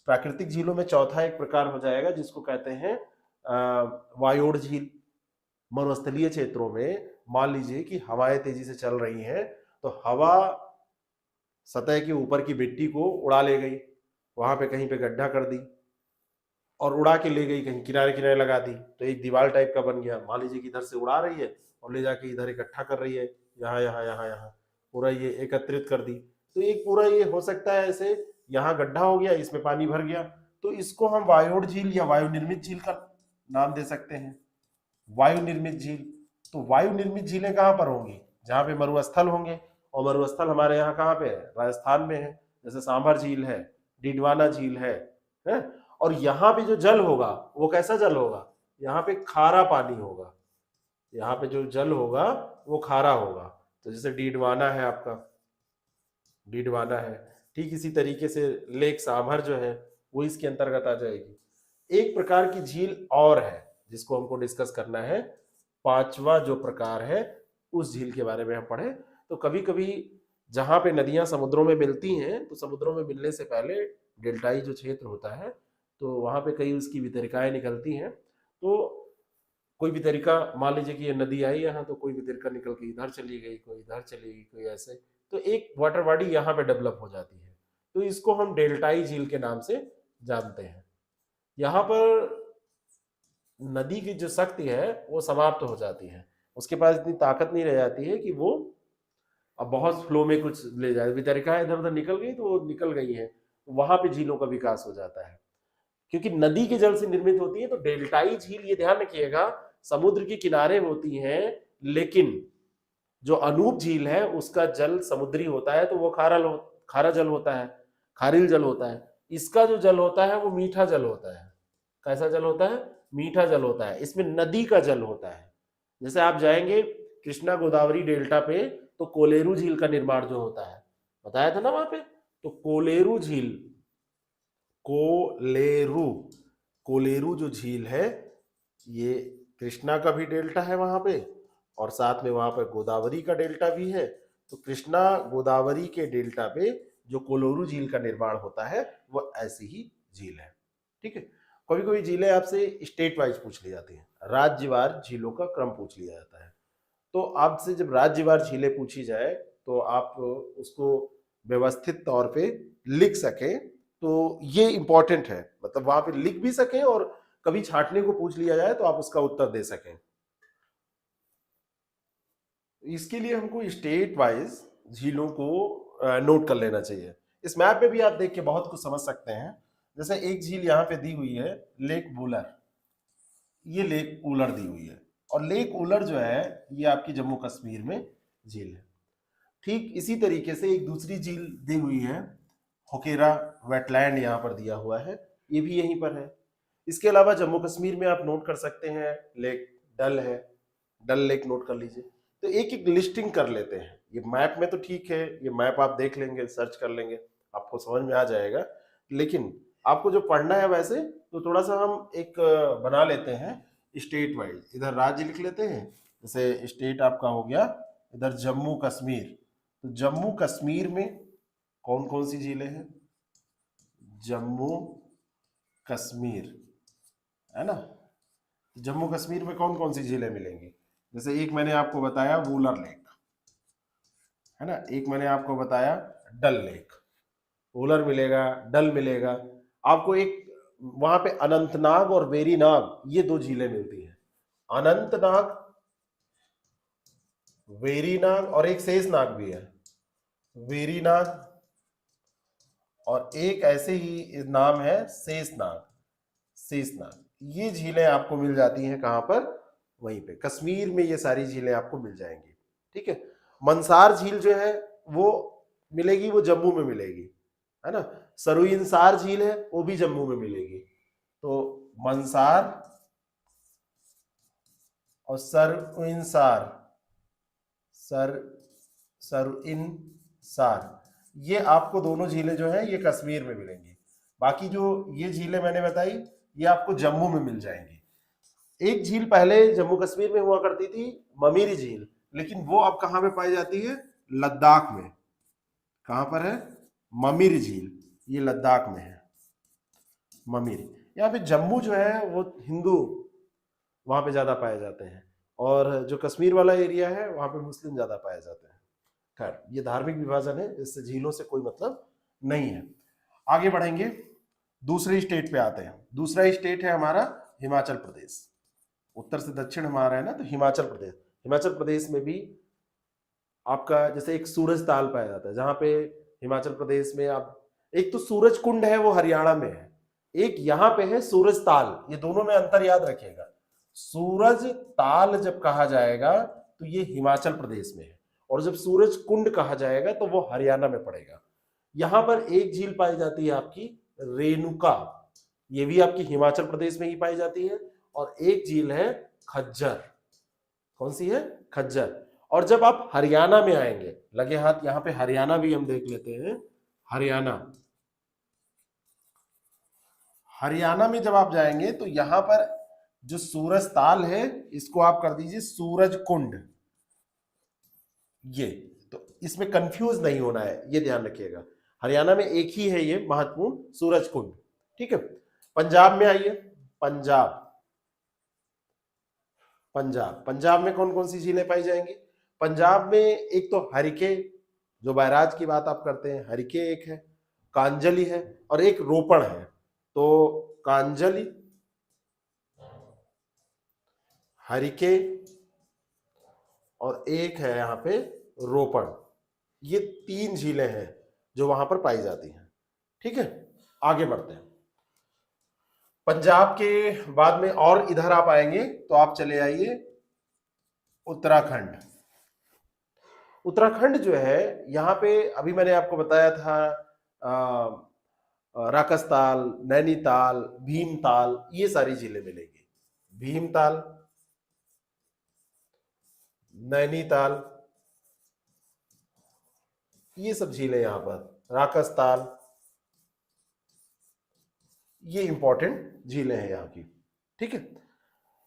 प्राकृतिक झीलों में चौथा एक प्रकार हो जाएगा जिसको कहते हैं वायोड़ झील। मरुस्थलीय क्षेत्रों में मान लीजिए कि हवाएं तेजी से चल रही हैं, तो हवा सतह के ऊपर की मिट्टी को उड़ा ले गई, वहां पे कहीं पे गड्ढा कर दी और उड़ा के ले गई, कहीं किनारे किनारे लगा दी, तो एक दीवार टाइप का बन गया। मान लीजिए कि इधर से उड़ा रही है और ले जाके इधर इकट्ठा कर रही है, यहाँ यहाँ यहाँ यहाँ पूरा ये एकत्रित कर दी। तो एक पूरा ये हो सकता है ऐसे, यहाँ गड्ढा हो गया, इसमें पानी भर गया, तो इसको हम वायोड़ झील या वायु निर्मित झील का नाम दे सकते हैं, वायु निर्मित झील। तो वायु निर्मित झीलें कहाँ पर होंगी? जहाँ पे मरुस्थल होंगे, और मरुस्थल हमारे यहाँ कहाँ पे है? राजस्थान में है। जैसे सांभर झील है, डिडवाना झील है। और यहाँ पे जो जल होगा वो कैसा जल होगा? यहाँ पे खारा पानी होगा, यहाँ पे जो जल होगा वो खारा होगा। तो जैसे डीडवाना है आपका, डीडवाना है, ठीक इसी तरीके से लेक सांभर जो है वो इसके अंतर्गत आ जाएगी। एक प्रकार की झील और है जिसको हमको डिस्कस करना है, पांचवा जो प्रकार है उस झील के बारे में हम पढ़े। तो कभी कभी जहां पे नदियां समुद्रों में मिलती हैं, तो समुद्रों में मिलने से पहले डेल्टाई जो क्षेत्र होता है, तो वहां पे कई उसकी वितरिकाएं निकलती हैं। तो कोई वितरिका, मान लीजिए कि ये नदी आई यहाँ, तो कोई वितरिका निकल के इधर चली गई, कोई इधर चली गई, कोई ऐसे, तो एक वाटर बॉडी यहाँ पे डेवलप हो जाती है। तो इसको हम डेल्टाई झील के नाम से जानते हैं। यहाँ पर नदी की जो शक्ति है वो समाप्त हो जाती है, उसके पास इतनी ताकत नहीं रह जाती है कि वो अब बहुत फ्लो में कुछ ले जाए। वितरिका इधर उधर निकल गई तो वो निकल गई है, वहां पे झीलों का विकास हो जाता है, क्योंकि नदी के जल से निर्मित होती है। तो डेल्टाई झील, ये ध्यान रखिएगा, समुद्र के किनारे होती हैं, लेकिन जो अनूप झील है उसका जल समुद्री होता है, तो वो खारा जल होता है, खारिल जल होता है। इसका जो जल होता है वो मीठा जल होता है। कैसा जल होता है? मीठा जल होता है। इसमें नदी का जल होता है। जैसे आप जाएंगे कृष्णा गोदावरी डेल्टा पे, तो कोलेरू झील का निर्माण जो होता है, बताया था ना वहां पे, तो कोलेरू झील, कोलेरू, कोलेरू जो झील है ये कृष्णा का भी डेल्टा है वहां पे, और साथ में वहां पर गोदावरी का डेल्टा भी है। तो कृष्णा गोदावरी के डेल्टा पे जो कोलेरू झील का निर्माण होता है वो ऐसी ही झील है। ठीक है। कभी कभी झीलें आपसे स्टेट वाइज पूछ ली जाती हैं, राज्यवार झीलों का क्रम पूछ लिया जाता है। तो आपसे जब राज्यवार झीलें पूछी जाए तो आप उसको व्यवस्थित तौर पे लिख सकें, तो ये इंपॉर्टेंट है, मतलब वहां पे लिख भी सकें और कभी छांटने को पूछ लिया जाए तो आप उसका उत्तर दे सकें। इसके लिए हमको स्टेट वाइज झीलों को नोट कर लेना चाहिए। इस मैप में भी आप देख के बहुत कुछ समझ सकते हैं। जैसे एक झील यहाँ पे दी हुई है, लेक वुलर, ये लेक वुलर दी हुई है, और लेक वुलर जो है ये आपकी जम्मू कश्मीर में झील है। ठीक इसी तरीके से एक दूसरी झील दी हुई है, होकेरा वेटलैंड यहाँ पर दिया हुआ है, ये भी यहीं पर है। इसके अलावा जम्मू कश्मीर में आप नोट कर सकते हैं, लेक डल है, डल लेक नोट कर लीजिए। तो एक एक लिस्टिंग कर लेते हैं। ये मैप में तो ठीक है, ये मैप आप देख लेंगे, सर्च कर लेंगे, आपको समझ में आ जाएगा। लेकिन आपको जो पढ़ना है वैसे तो थोड़ा सा हम एक बना लेते हैं स्टेट वाइज। इधर राज्य लिख लेते हैं, जैसे स्टेट आपका हो गया इधर जम्मू कश्मीर। तो जम्मू कश्मीर में कौन कौन सी झीलें हैं? जम्मू कश्मीर, है ना। जम्मू कश्मीर में कौन कौन सी झीलें मिलेंगी? जैसे एक मैंने आपको बताया वुलर लेक, है ना, एक मैंने आपको बताया डल लेक। वुलर मिलेगा, डल मिलेगा आपको। एक वहां पे अनंतनाग और वेरीनाग, ये दो झीलें मिलती हैं। अनंतनाग, वेरीनाग, और एक शेषनाग भी है, वेरीनाग, और एक ऐसे ही नाम है शेषनाग, शेषनाग। ये झीलें आपको मिल जाती हैं कहां पर? वहीं पे कश्मीर में ये सारी झीलें आपको मिल जाएंगी। ठीक है। मंसार झील जो है वो मिलेगी, वो जम्मू में मिलेगी, है ना। सरुइंसार झील है वो भी जम्मू में मिलेगी। तो मंसार और सरुइंसार, सरुइंसार, ये आपको दोनों झीलें जो है ये कश्मीर में मिलेंगी। बाकी जो ये झीलें मैंने बताई ये आपको जम्मू में मिल जाएंगी। एक झील पहले जम्मू कश्मीर में हुआ करती थी, ममीरी झील, लेकिन वो अब कहां पे पाई जाती है? लद्दाख में। कहां पर है? ममीरी झील, ये लद्दाख में है ममीरी। यहाँ पे जम्मू जो है वो हिंदू वहां पे ज्यादा पाए जाते हैं, और जो कश्मीर वाला एरिया है वहां पे मुस्लिम ज्यादा पाए जाते हैं। खैर ये धार्मिक विभाजन है, इससे झीलों से कोई मतलब नहीं है। आगे बढ़ेंगे, दूसरे स्टेट पे आते हैं। दूसरा स्टेट है हमारा हिमाचल प्रदेश। उत्तर से दक्षिण हमारा है ना, तो हिमाचल प्रदेश। हिमाचल प्रदेश में भी आपका जैसे एक सूरज ताल पाया जाता है, जहां पे हिमाचल प्रदेश में आप, एक तो सूरज कुंड है वो हरियाणा में है, एक यहाँ पे है सूरज ताल। ये दोनों में अंतर याद रखिएगा। सूरज ताल जब कहा जाएगा तो ये हिमाचल प्रदेश में है, और जब सूरज कुंड कहा जाएगा तो वो हरियाणा में पड़ेगा। यहां पर एक झील पाई जाती है आपकी रेणुका, ये भी आपकी हिमाचल प्रदेश में ही पाई जाती है। और एक झील है खज्जर। कौन सी है? खज्जर। और जब आप हरियाणा में आएंगे, लगे हाथ यहां पे हरियाणा भी हम देख लेते हैं। हरियाणा, हरियाणा में जब आप जाएंगे तो यहां पर जो सूरज ताल है इसको आप कर दीजिए सूरज कुंड। ये तो इसमें कंफ्यूज नहीं होना है, ये ध्यान रखिएगा। हरियाणा में एक ही है ये महत्वपूर्ण, सूरज कुंड। ठीक है। पंजाब में आइए, पंजाब, पंजाब, पंजाब में कौन कौन सी झीलें पाई जाएंगी? पंजाब में एक तो हरिके, जो बैराज की बात आप करते हैं, हरिके एक है, कांजलि है, और एक रोपण है। तो कांजलि, हरिके, और एक है यहाँ पे रोपण। ये तीन झीलें हैं जो वहां पर पाई जाती हैं। ठीक है। आगे बढ़ते हैं। पंजाब के बाद में और इधर आप आएंगे तो आप चले आइए उत्तराखंड। उत्तराखंड जो है यहाँ पे अभी मैंने आपको बताया था राकसताल, नैनीताल, भीमताल, ये सारी झीलें मिलेंगी। भीमताल, नैनीताल, ये सब झीलें यहाँ पर, राकसताल, ये इंपॉर्टेंट झीलें हैं यहाँ की। ठीक है।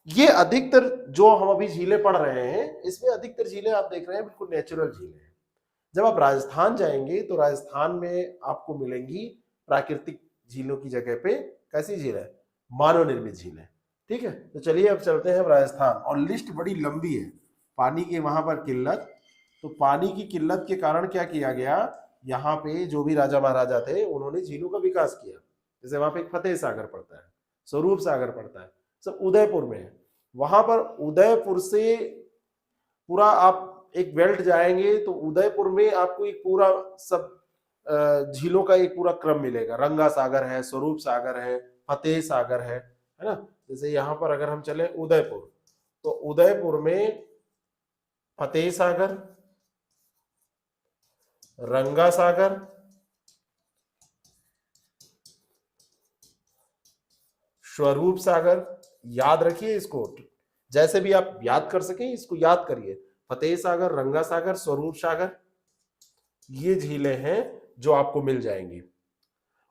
ये अधिकतर जो हम अभी झीलें पढ़ रहे हैं इसमें अधिकतर झीलें आप देख रहे हैं बिल्कुल नेचुरल झीलें हैं। जब आप राजस्थान जाएंगे तो राजस्थान में आपको मिलेंगी प्राकृतिक झीलों की जगह पे कैसी झील है? मानव निर्मित झीलें। ठीक है, तो चलिए अब चलते हैं राजस्थान, और लिस्ट बड़ी लंबी है। पानी की वहां पर किल्लत, तो पानी की किल्लत के कारण क्या किया गया, यहाँ पे जो भी राजा महाराजा थे उन्होंने झीलों का विकास किया। जैसे वहां पे एक फतेह सागर पड़ता है, स्वरूप सागर पड़ता है, सब उदयपुर में है। वहां पर उदयपुर से पूरा आप एक बेल्ट जाएंगे तो उदयपुर में आपको एक पूरा सब झीलों का एक पूरा क्रम मिलेगा। रंगा सागर है, स्वरूप सागर है, फतेह सागर है ना। जैसे यहाँ पर अगर हम चले उदयपुर, तो उदयपुर में फतेह सागर, रंगा सागर, स्वरूप सागर, याद रखिए इसको, जैसे भी आप याद कर सकें इसको याद करिए। फतेह सागर, रंगा सागर, स्वरूप सागर, ये झीलें हैं जो आपको मिल जाएंगी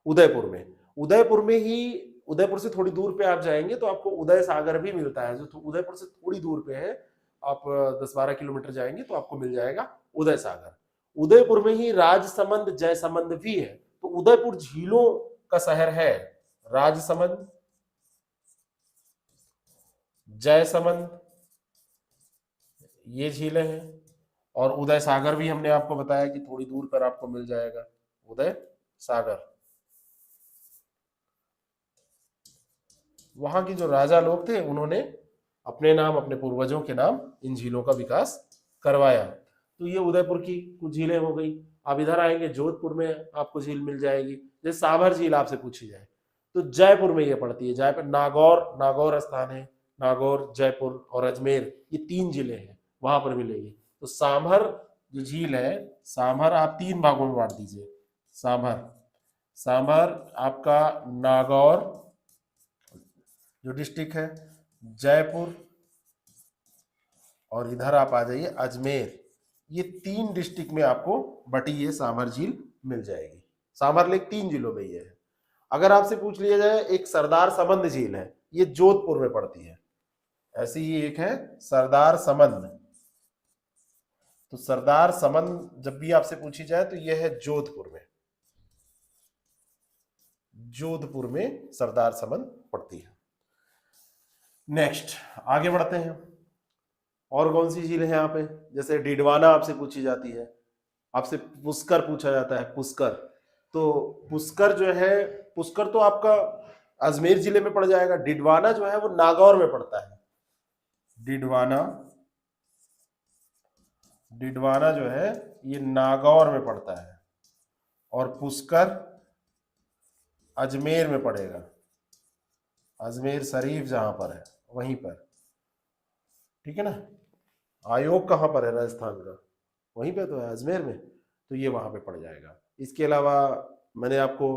उदयपुर में। उदयपुर में ही, उदयपुर से थोड़ी दूर पे आप जाएंगे तो आपको उदय सागर भी मिलता है, जो उदयपुर से थोड़ी दूर पे है। आप 10-12 किलोमीटर जाएंगे तो आपको मिल जाएगा उदय सागर। उदयपुर में ही राजसमंद, जयसमंद भी है। तो उदयपुर झीलों का शहर है। राजसमंद, जयसमंद, ये झीलें हैं। और उदय सागर भी हमने आपको बताया कि थोड़ी दूर पर आपको मिल जाएगा उदय सागर। वहां के जो राजा लोग थे उन्होंने अपने नाम, अपने पूर्वजों के नाम इन झीलों का विकास करवाया। तो ये उदयपुर की कुछ झीलें हो गई। आप इधर आएंगे जोधपुर में आपको झील मिल जाएगी। जैसे साभर झील आपसे पूछी जाए तो जयपुर में ये पड़ती है। जयपुर, नागौर, नागौर स्थान है, नागौर, जयपुर और अजमेर, ये 3 जिले हैं, वहां पर मिलेगी। तो सांभर जो झील है, सांभर आप 3 भागों में बांट दीजिए। सांभर, सांभर आपका नागौर जो डिस्ट्रिक्ट है, जयपुर, और इधर आप आ जाइए अजमेर। ये 3 डिस्ट्रिक्ट में आपको बटी ये सांभर झील मिल जाएगी। सांभर लेक 3 जिलों में ये है। अगर आपसे पूछ लिया जाए, एक सरदार समंद झील है, ये जोधपुर में पड़ती है। ऐसी ही एक है सरदार समंद। तो सरदार समंद जब भी आपसे पूछी जाए तो यह है जोधपुर में। जोधपुर में सरदार समंद पड़ती है। नेक्स्ट आगे बढ़ते हैं। और कौन सी झील है यहाँ पे, जैसे डिडवाना आपसे पूछी जाती है, आपसे पुष्कर पूछा जाता है, पुष्कर। तो पुष्कर जो है, पुष्कर तो आपका अजमेर जिले में पड़ जाएगा। डिडवाना जो है वो नागौर में पड़ता है। डिडवाना, डिडवाना जो है ये नागौर में पड़ता है। और पुष्कर अजमेर में पड़ेगा। अजमेर शरीफ जहां पर है वहीं पर, ठीक है ना। आयोग कहाँ पर है राजस्थान का, वहीं पे तो है, अजमेर में। तो ये वहां पे पड़ जाएगा। इसके अलावा मैंने आपको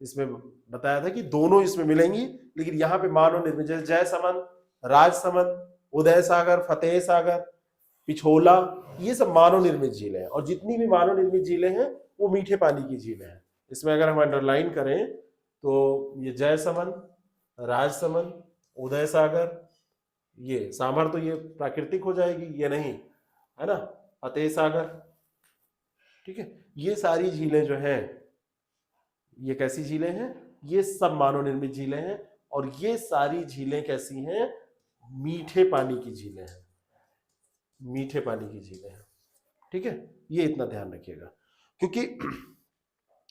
इसमें बताया था कि दोनों इसमें मिलेंगी, लेकिन यहाँ पे मानव निर्मित, जैसे जयसमंद, राजसमंद, उदय सागर, फतेह सागर, पिछोला, ये सब मानव निर्मित झीलें हैं। और जितनी भी मानव निर्मित झीलें हैं वो मीठे पानी की झीलें हैं। इसमें अगर हम अंडरलाइन करें तो ये जयसमंद, राजसमंद, उदय सागर, ये सांभर तो ये प्राकृतिक हो जाएगी, ये नहीं है ना, फतेह सागर, ठीक है। ये सारी झीलें जो हैं, ये कैसी झीलें हैं, ये सब मानव निर्मित झीलें हैं। और ये सारी झीलें कैसी हैं, मीठे पानी की झीलें हैं, मीठे पानी की झीलें हैं, ठीक है। ये इतना ध्यान रखिएगा, क्योंकि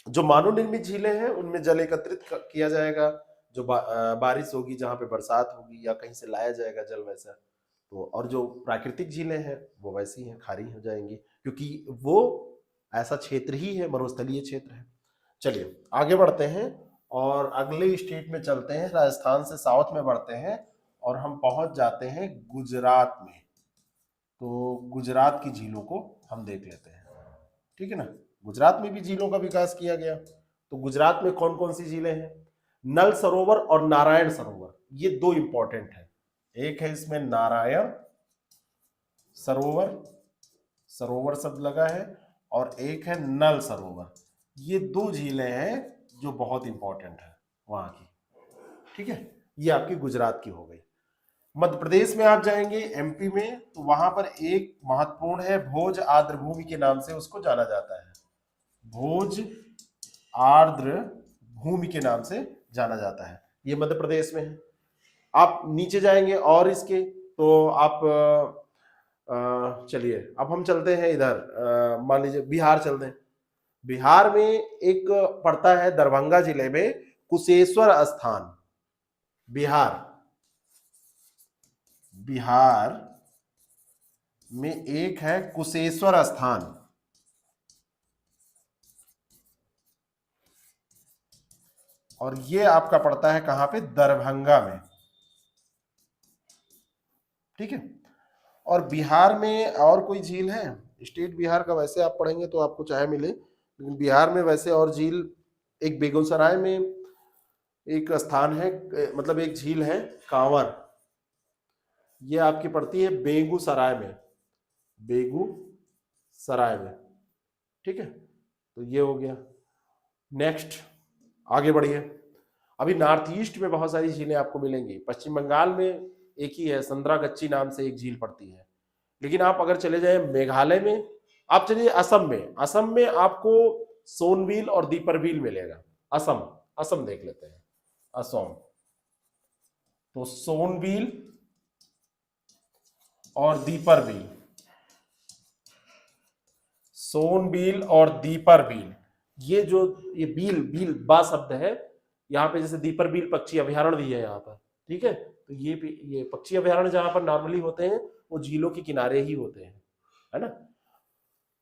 जो मानव निर्मित झीलें हैं उनमें जल एकत्रित किया जाएगा। जो बारिश होगी, जहां पे बरसात होगी या कहीं से लाया जाएगा जल वैसा। तो और जो प्राकृतिक झीलें हैं वो वैसी हैं, खारी हो जाएंगी, क्योंकि वो ऐसा क्षेत्र ही है, मरुस्थलीय क्षेत्र है। चलिए आगे बढ़ते हैं और अगले स्टेट में चलते हैं। राजस्थान से साउथ में बढ़ते हैं और हम पहुंच जाते हैं गुजरात में। तो गुजरात की झीलों को हम देख लेते हैं, ठीक है ना। गुजरात में भी झीलों का विकास किया गया। तो गुजरात में कौन कौन सी झीलें हैं, नल सरोवर और नारायण सरोवर, ये 2 इंपॉर्टेंट है। एक है इसमें नारायण सरोवर, सरोवर शब्द लगा है, और एक है नल सरोवर। ये 2 झीलें हैं जो बहुत इंपॉर्टेंट है वहां की, ठीक है। ये आपकी गुजरात की हो गई। मध्य प्रदेश में आप जाएंगे, एमपी में, तो वहां पर एक महत्वपूर्ण है, भोज आर्द्र भूमि के नाम से उसको जाना जाता है। भोज आर्द्र भूमि के नाम से जाना जाता है। ये मध्य प्रदेश में है। आप नीचे जाएंगे और इसके तो आप चलिए अब हम चलते हैं इधर, मान लीजिए बिहार चलते हैं। बिहार में एक पड़ता है दरभंगा जिले में कुशेश्वर स्थान। बिहार बिहार में एक है कुशेश्वर स्थान, और ये आपका पड़ता है कहां पे, दरभंगा में। ठीक है। और बिहार में और कोई झील है, स्टेट बिहार का वैसे आप पढ़ेंगे तो आपको चाहे मिले, लेकिन बिहार में वैसे और झील, एक बेगूसराय में एक स्थान है, मतलब एक झील है कांवर, ये आपकी पड़ती है बेगूसराय में, बेगूसराय में। ठीक है, तो ये हो गया। नेक्स्ट आगे बढ़िए। अभी नॉर्थ ईस्ट में बहुत सारी झीलें आपको मिलेंगी। पश्चिम बंगाल में एक ही है, संतरागच्छी नाम से एक झील पड़ती है। लेकिन आप अगर चले जाए मेघालय में, आप चलिए असम में, असम में आपको सोनबील और दीपरबील मिलेगा। असम देख लेते हैं। असम तो सोनबील और दीपरबील, सोनबील और दीपरबील, ये जो ये बील बील बा शब्द है यहाँ पे, जैसे दीपरबील पक्षी अभ्यारण्य भी है यहाँ पर। ठीक है, तो ये पक्षी अभ्यारण्य जहां पर नॉर्मली होते हैं वो झीलों के किनारे ही होते हैं, है ना।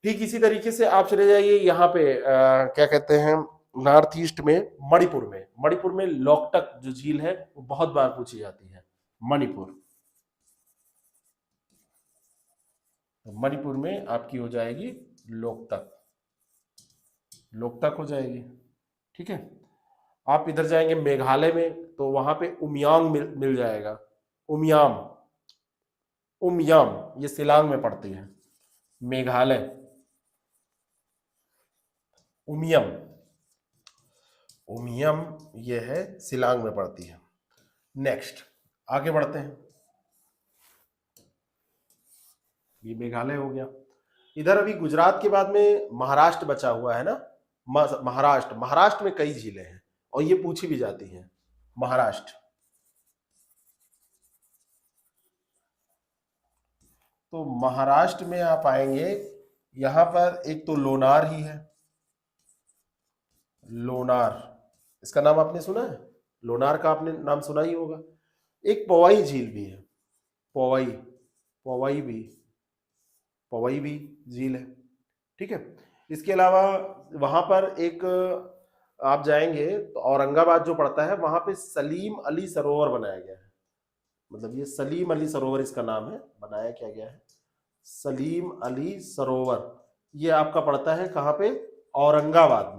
ठीक इसी तरीके से आप चले जाइए यहाँ पे क्या कहते हैं, नॉर्थ ईस्ट में मणिपुर में लोकटक जो झील है वो बहुत बार पूछी जाती है। मणिपुर में आपकी हो जाएगी लोकटक हो जाएगी। ठीक है। आप इधर जाएंगे मेघालय में तो वहां पे उमियांग मिल जाएगा। उमियाम ये शिलांग में पड़ती है। मेघालय उमियम ये है शिलांग में पड़ती है। नेक्स्ट आगे बढ़ते हैं। ये मेघालय हो गया। इधर अभी गुजरात के बाद में महाराष्ट्र बचा हुआ है ना। महाराष्ट्र में कई झीलें हैं और ये पूछी भी जाती हैं। महाराष्ट्र तो महाराष्ट्र में आप आएंगे, यहां पर एक तो लोनार ही है। लोनार, इसका नाम आपने सुना है? लोनार का आपने नाम सुना ही होगा। एक पवई झील भी है, पवई भी झील है। ठीक है। इसके अलावा वहां पर एक आप जाएंगे तो औरंगाबाद जो पड़ता है वहां पे सलीम अली सरोवर बनाया गया है। मतलब ये सलीम अली सरोवर इसका नाम है, बनाया क्या गया है, सलीम अली सरोवर। ये आपका पड़ता है कहां पे, औरंगाबाद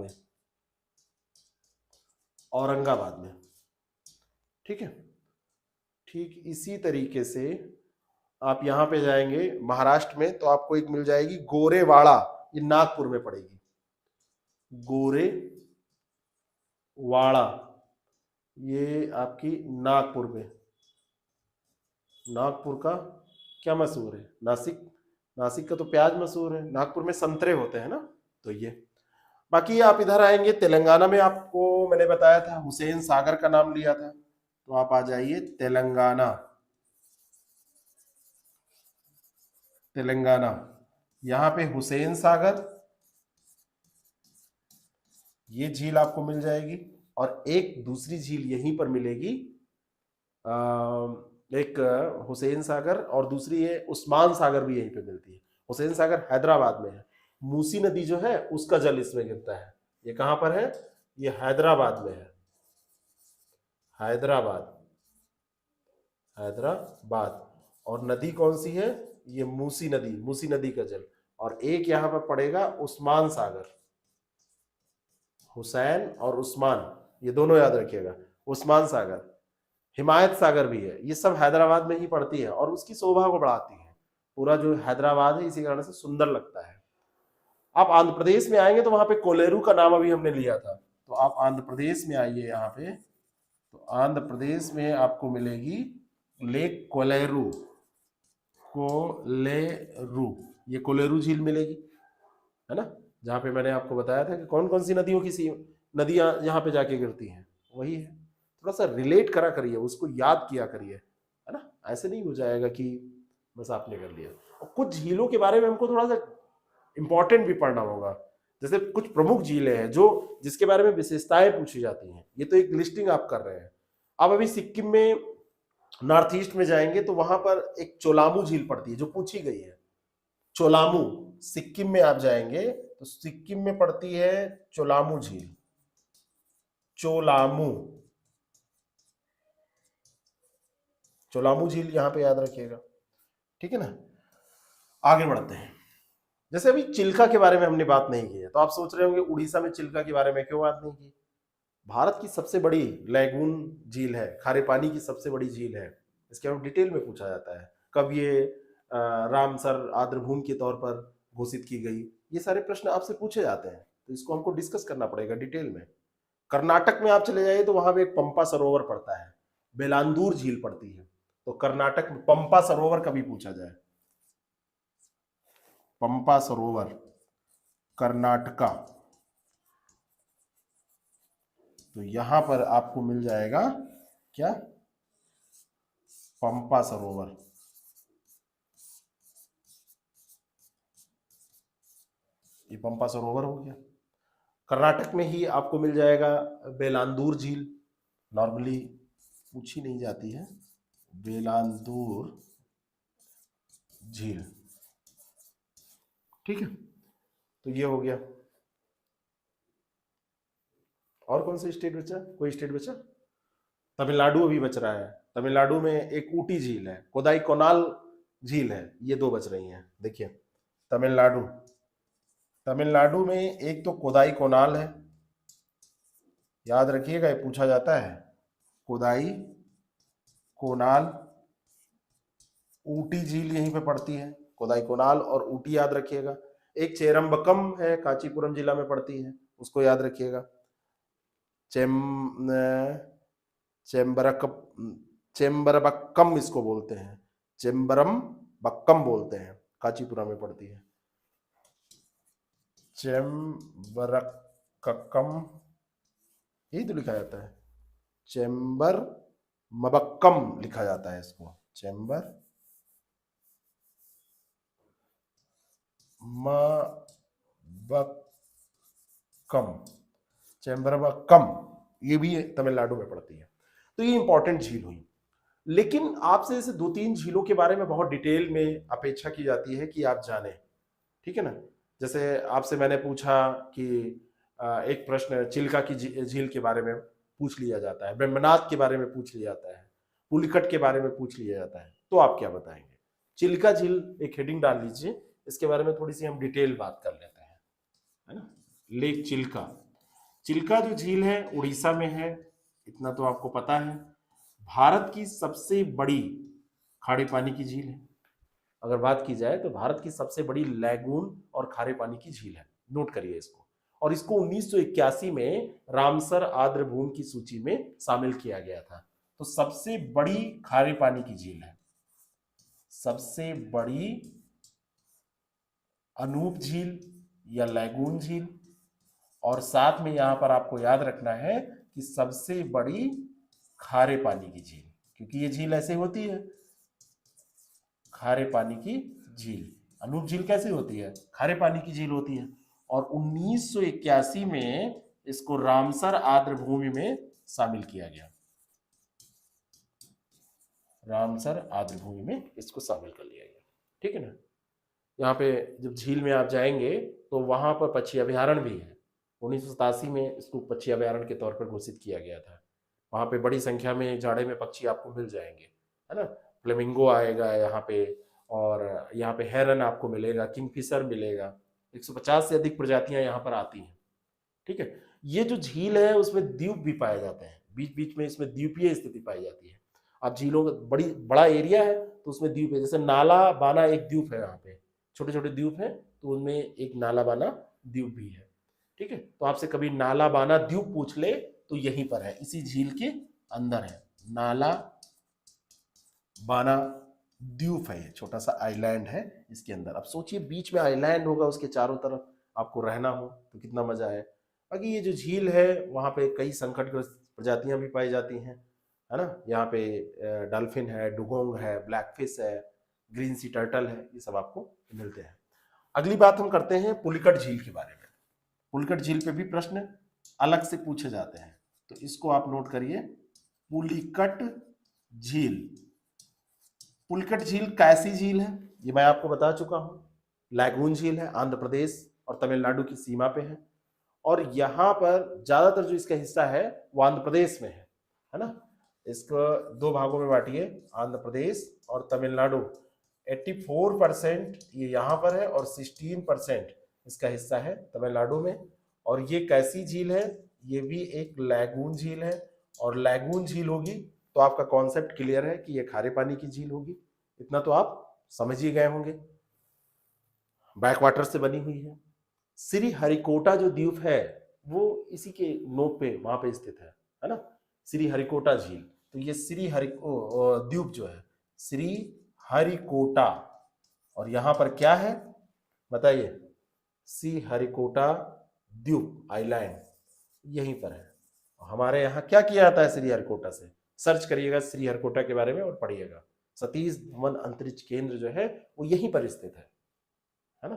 में। ठीक है। ठीक इसी तरीके से आप यहां पे जाएंगे महाराष्ट्र में तो आपको एक मिल जाएगी गोरेवाड़ा, ये नागपुर में पड़ेगी। गोरेवाड़ा ये आपकी नागपुर में। नागपुर का क्या मशहूर है? नासिक का तो प्याज मशहूर है, नागपुर में संतरे होते हैं ना। तो ये बाकी आप इधर आएंगे तेलंगाना में, आपको मैंने बताया था हुसैन सागर का नाम लिया था, तो आप आ जाइए तेलंगाना। यहां पे हुसैन सागर ये झील आपको मिल जाएगी, और एक दूसरी झील यहीं पर मिलेगी, एक हुसैन सागर और दूसरी है उस्मान सागर भी यहीं पे मिलती है। हुसैन सागर हैदराबाद में है। मूसी नदी जो है उसका जल इसमें गिरता है। ये कहां पर है? ये हैदराबाद में है। हैदराबाद। और नदी कौन सी है? ये मूसी नदी का जल। और एक यहां पर पड़ेगा उस्मान सागर। हुसैन और उस्मान ये दोनों याद रखिएगा। उस्मान सागर, हिमायत सागर भी है, ये सब हैदराबाद में ही पड़ती है और उसकी शोभा को बढ़ाती है। पूरा जो हैदराबाद है इसी कारण से सुंदर लगता है। आप आंध्र प्रदेश में आएंगे तो वहां पे कोलेरू का नाम अभी हमने लिया था, तो आप आंध्र प्रदेश में आइए यहाँ पे, तो आंध्र प्रदेश में आपको मिलेगी लेक कोलेरू। ये कोलेरू झील मिलेगी, है ना, जहाँ पे मैंने आपको बताया था कि कौन कौन सी नदियों की नदियां यहाँ पे जाके गिरती हैं, वही है। थोड़ा सा रिलेट करा करिए, उसको याद किया करिए, है ना। ऐसे नहीं हो जाएगा कि बस आपने कर लिया। और कुछ झीलों के बारे में हमको थोड़ा सा इंपॉर्टेंट भी पढ़ना होगा, जैसे कुछ प्रमुख झीलें हैं जो जिसके बारे में विशेषताएं पूछी जाती हैं। ये तो एक लिस्टिंग आप कर रहे हैं। अब अभी सिक्किम में नॉर्थ ईस्ट में जाएंगे तो वहां पर एक चोलामू झील पड़ती है जो पूछी गई है। चोलामू, सिक्किम में आप जाएंगे तो सिक्किम में पड़ती है चोलामू झील। चोलामू, चोलामू झील यहां पे याद रखिएगा, ठीक है ना। आगे बढ़ते हैं। जैसे अभी चिल्का के बारे में हमने बात नहीं की है, तो आप सोच रहे होंगे उड़ीसा में चिल्का के बारे में क्यों बात नहीं की। भारत की सबसे बड़ी लैगून झील है, खारे पानी की सबसे बड़ी झील है। इसके बारे में डिटेल में पूछा जाता है। कब ये रामसर आर्द्रभूमि के तौर पर घोषित की गई, ये सारे प्रश्न आपसे पूछे जाते हैं, तो इसको हमको डिस्कस करना पड़ेगा डिटेल में। कर्नाटक में आप चले जाइए तो वहां पे एक पंपा सरोवर पड़ता है, बेलांदूर झील पड़ती है। तो कर्नाटक में पंपा सरोवर कभी पूछा जाए, पंपा सरोवर कर्नाटका, तो यहां पर आपको मिल जाएगा क्या, पंपा सरोवर। ये पंपा सरोवर हो गया। कर्नाटक में ही आपको मिल जाएगा बेलांदूर झील, नॉर्मली पूछी नहीं जाती है, बेलांदूर झील, ठीक है। तो ये हो गया। और कौन सा स्टेट बचा, कोई स्टेट बचा, तमिलनाडु अभी बच रहा है। तमिलनाडु में एक ऊटी झील है, कोदाई कोनाल झील है, ये दो बच रही हैं। देखिए तमिलनाडु, तमिलनाडु में एक तो कोदाई कोनाल है, याद रखिएगा ये पूछा जाता है, कोदाई कोनाल। ऊटी झील यहीं पे पड़ती है, कोदाई कोनाल और ऊटी याद रखिएगा। एक चेरम्बकम है, कांचीपुरम जिला में पड़ती है, उसको याद रखिएगा। चेम्बरबक्कम इसको बोलते हैं, चेम्बरम बक्कम बोलते हैं, कांचीपुरम में पड़ती है। चेम्बरक्कम यही तो लिखा जाता है, चेम्बर मबक्कम लिखा जाता है इसको, चेम्बर मबक्कम, चेम्बरबक्कम, ये भी तमिलनाडु में पड़ती है। तो ये इंपॉर्टेंट झील हुई। लेकिन आपसे जैसे दो तीन झीलों के बारे में बहुत डिटेल में अपेक्षा की जाती है कि आप जाने, ठीक है ना। जैसे आपसे मैंने पूछा कि एक प्रश्न चिल्का की झील के बारे में पूछ लिया जाता है, वेम्बनाथ के बारे में पूछ लिया जाता है, पुलिकट के बारे में पूछ लिया जाता है, तो आप क्या बताएंगे। चिल्का झील एक हेडिंग डाल लीजिए, इसके बारे में थोड़ी सी हम डिटेल बात कर लेते हैं, है ना। लेक चिल्का, चिल्का जो झील है उड़ीसा में है, इतना तो आपको पता है। भारत की सबसे बड़ी खारे पानी की झील है। अगर बात की जाए तो भारत की सबसे बड़ी लैगून और खारे पानी की झील है, नोट करिए इसको। और इसको 1981 में रामसर आर्द्रभूमि की सूची में शामिल किया गया था। तो सबसे बड़ी खारे पानी की झील है, सबसे बड़ी अनूप झील या लैगून झील, और साथ में यहां पर आपको याद रखना है कि सबसे बड़ी खारे पानी की झील, क्योंकि ये झील ऐसे होती है, खारे पानी की झील। अनूप झील कैसे होती है, खारे पानी की झील होती है। और 1981 में इसको रामसर आर्द्रभूमि में शामिल किया गया, रामसर आर्द्रभूमि में इसको शामिल कर लिया गया, ठीक है ना। यहाँ पे जब झील में आप जाएंगे तो वहां पर पक्षी अभ्यारण्य भी है। 1987 में इसको पक्षी अभ्यारण्य के तौर पर घोषित किया गया था। वहां पे बड़ी संख्या में जाड़े में पक्षी आपको मिल जाएंगे, है ना। फ्लेमिंगो आएगा यहाँ पे, और यहाँ पे हेरन आपको मिलेगा, किंगफिशर मिलेगा, 150 से अधिक प्रजातियां यहाँ पर आती हैं, ठीक है। ये जो झील है उसमें द्वीप भी पाए जाते हैं, बीच बीच में इसमें द्वीपीय स्थिति पाई जाती है। अब झीलों का बड़ा एरिया है तो उसमें द्वीप है, जैसे नाला बाना एक द्वीप है, यहाँ पे छोटे छोटे द्वीप हैं, तो उनमें एक नाला बाना द्वीप भी है, ठीक है। तो आपसे कभी नाला बाना द्वीप पूछ ले तो यहीं पर है, इसी झील के अंदर है, नाला बाना द्वीप है, छोटा सा आइलैंड है इसके अंदर। अब सोचिए बीच में आइलैंड होगा, उसके चारों तरफ आपको रहना हो तो कितना मजा है। बाकी ये जो झील है वहां पे कई संकटग्रस्त प्रजातियां भी पाई जाती हैं, है ना। यहाँ पे डॉल्फिन है, डुगोंग है, ब्लैक फिश है, ग्रीन सी टर्टल है, ये सब आपको मिलते हैं। अगली बात हम करते हैं पुलिकट झील के बारे में। पुलिकट झील पे भी प्रश्न अलग से पूछे जाते हैं, तो इसको आप नोट करिए, पुलिकट झील। पुलिकट झील कैसी झील है, ये मैं आपको बता चुका हूं। लैगून झील है, आंध्र प्रदेश और तमिलनाडु की सीमा पे है, और यहाँ पर ज्यादातर जो इसका हिस्सा है वो आंध्र प्रदेश में है ना। इसको दो भागों में बांटिए, आंध्र प्रदेश और तमिलनाडु। 84% ये यहाँ पर है और 16% इसका हिस्सा है तमिलनाडु में। और ये कैसी झील है, ये भी एक लैगून झील है, और लैगून झील होगी तो आपका कॉन्सेप्ट क्लियर है कि ये खारे पानी की झील होगी, इतना तो आप समझ ही गए होंगे। बैक वाटर से बनी हुई है। श्री हरिकोटा जो द्वीप है वो इसी के नोक पे वहां पे स्थित है ना, श्री हरिकोटा झील। तो ये श्री द्वीप जो है श्री हरिकोटा, और यहां पर क्या है बताइए, श्री हरिकोटा द्वीप आइलैंड यहीं पर है। हमारे यहाँ क्या किया जाता है श्री हरिकोटा से, सर्च करिएगा श्री हरिकोटा के बारे में और पढ़िएगा। सतीश धवन अंतरिक्ष केंद्र जो है वो यहीं पर स्थित है ना।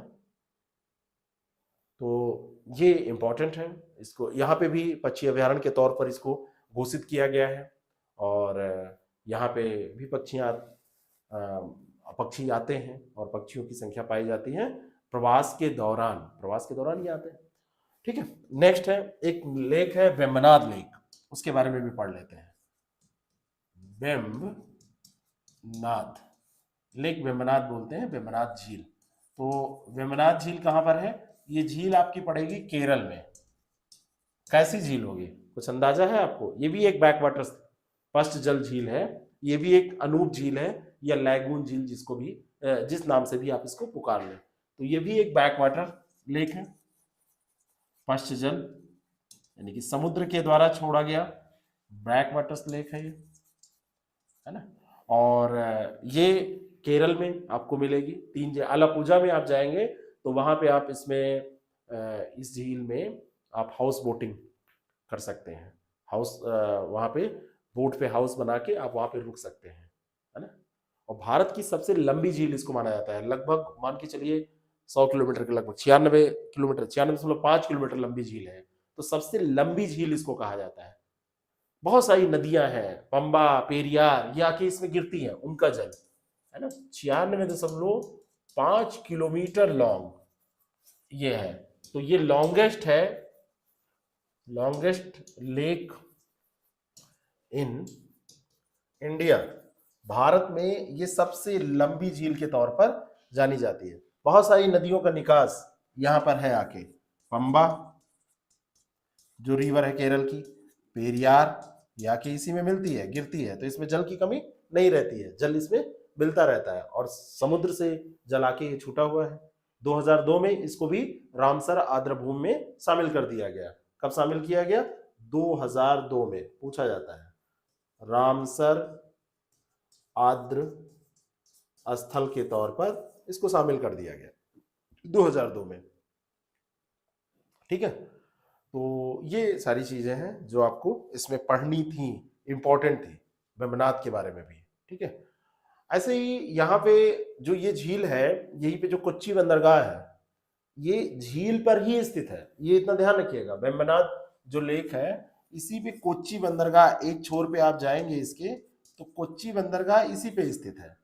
तो ये इंपॉर्टेंट है, इसको यहाँ पे भी पक्षी अभ्यारण्य के तौर पर इसको घोषित किया गया है। और यहाँ पे भी पक्षी आते हैं और पक्षियों की संख्या पाई जाती है प्रवास के दौरान ये आते हैं। ठीक है, नेक्स्ट है एक लेक है वेम्बनाड लेक, उसके बारे में भी पढ़ लेते हैं। वेम्बनाड लेक, वेम्बनाड बोलते हैं, वेम्बनाड झील। तो वेम्बनाड झील कहाँ पर है, ये झील आपकी पड़ेगी केरल में। कैसी झील होगी, कुछ अंदाजा है आपको? ये भी एक बैक वाटर पश्च जल झील है, ये भी एक अनूप झील है या लैगून झील, जिसको भी जिस नाम से भी आप इसको पुकार लें। तो ये भी एक बैक वाटर लेक है, पश्च जल यानी कि समुद्र के द्वारा छोड़ा गया बैक वाटर लेक है ये, है ना। और ये केरल में आपको मिलेगी। आलापुझा में आप जाएंगे तो वहां पे आप इस झील में आप हाउस बोटिंग कर सकते हैं। वहां पे बोट पे हाउस बना के आप वहां पे रुक सकते हैं, है ना। और भारत की सबसे लंबी झील इसको माना जाता है, लगभग मान के चलिए 100 किलोमीटर के लगभग 96 किलोमीटर 96.5 किलोमीटर लंबी झील है। तो सबसे लंबी झील इसको कहा जाता है। बहुत सारी नदियां हैं, पंबा, पेरियार, ये आके इसमें गिरती हैं, उनका जल, है ना। 96.5 किलोमीटर लॉन्ग ये है। तो ये longest lake in India. Bharat में ये सबसे लंबी झील के तौर पर जानी जाती है। बहुत सारी नदियों का निकास यहां पर है आके, पंबा जो रिवर है केरल की, पेरियार या के इसी में मिलती है, गिरती है, तो इसमें जल की कमी नहीं रहती है, जल इसमें मिलता रहता है। और समुद्र से जल आके ये छूटा हुआ है। 2002 में इसको भी रामसर आर्द्रभूमि में शामिल कर दिया गया। कब शामिल किया गया? 2002 में पूछा जाता है। रामसर आर्द्र स्थल के तौर पर इसको शामिल कर दिया गया 2002 में। ठीक है, तो ये सारी चीजें हैं जो आपको इसमें पढ़नी थी, इंपॉर्टेंट थी, वेम्बनाड के बारे में भी। ठीक है, ऐसे ही यहाँ पे जो ये झील है, यहीं पे जो कोच्चि बंदरगाह है, ये झील पर ही स्थित है। ये इतना ध्यान रखिएगा, वेम्बनाड जो लेक है इसी पे कोच्चि बंदरगाह, एक छोर पे आप जाएंगे इसके तो कोच्चि बंदरगाह इसी पे स्थित है,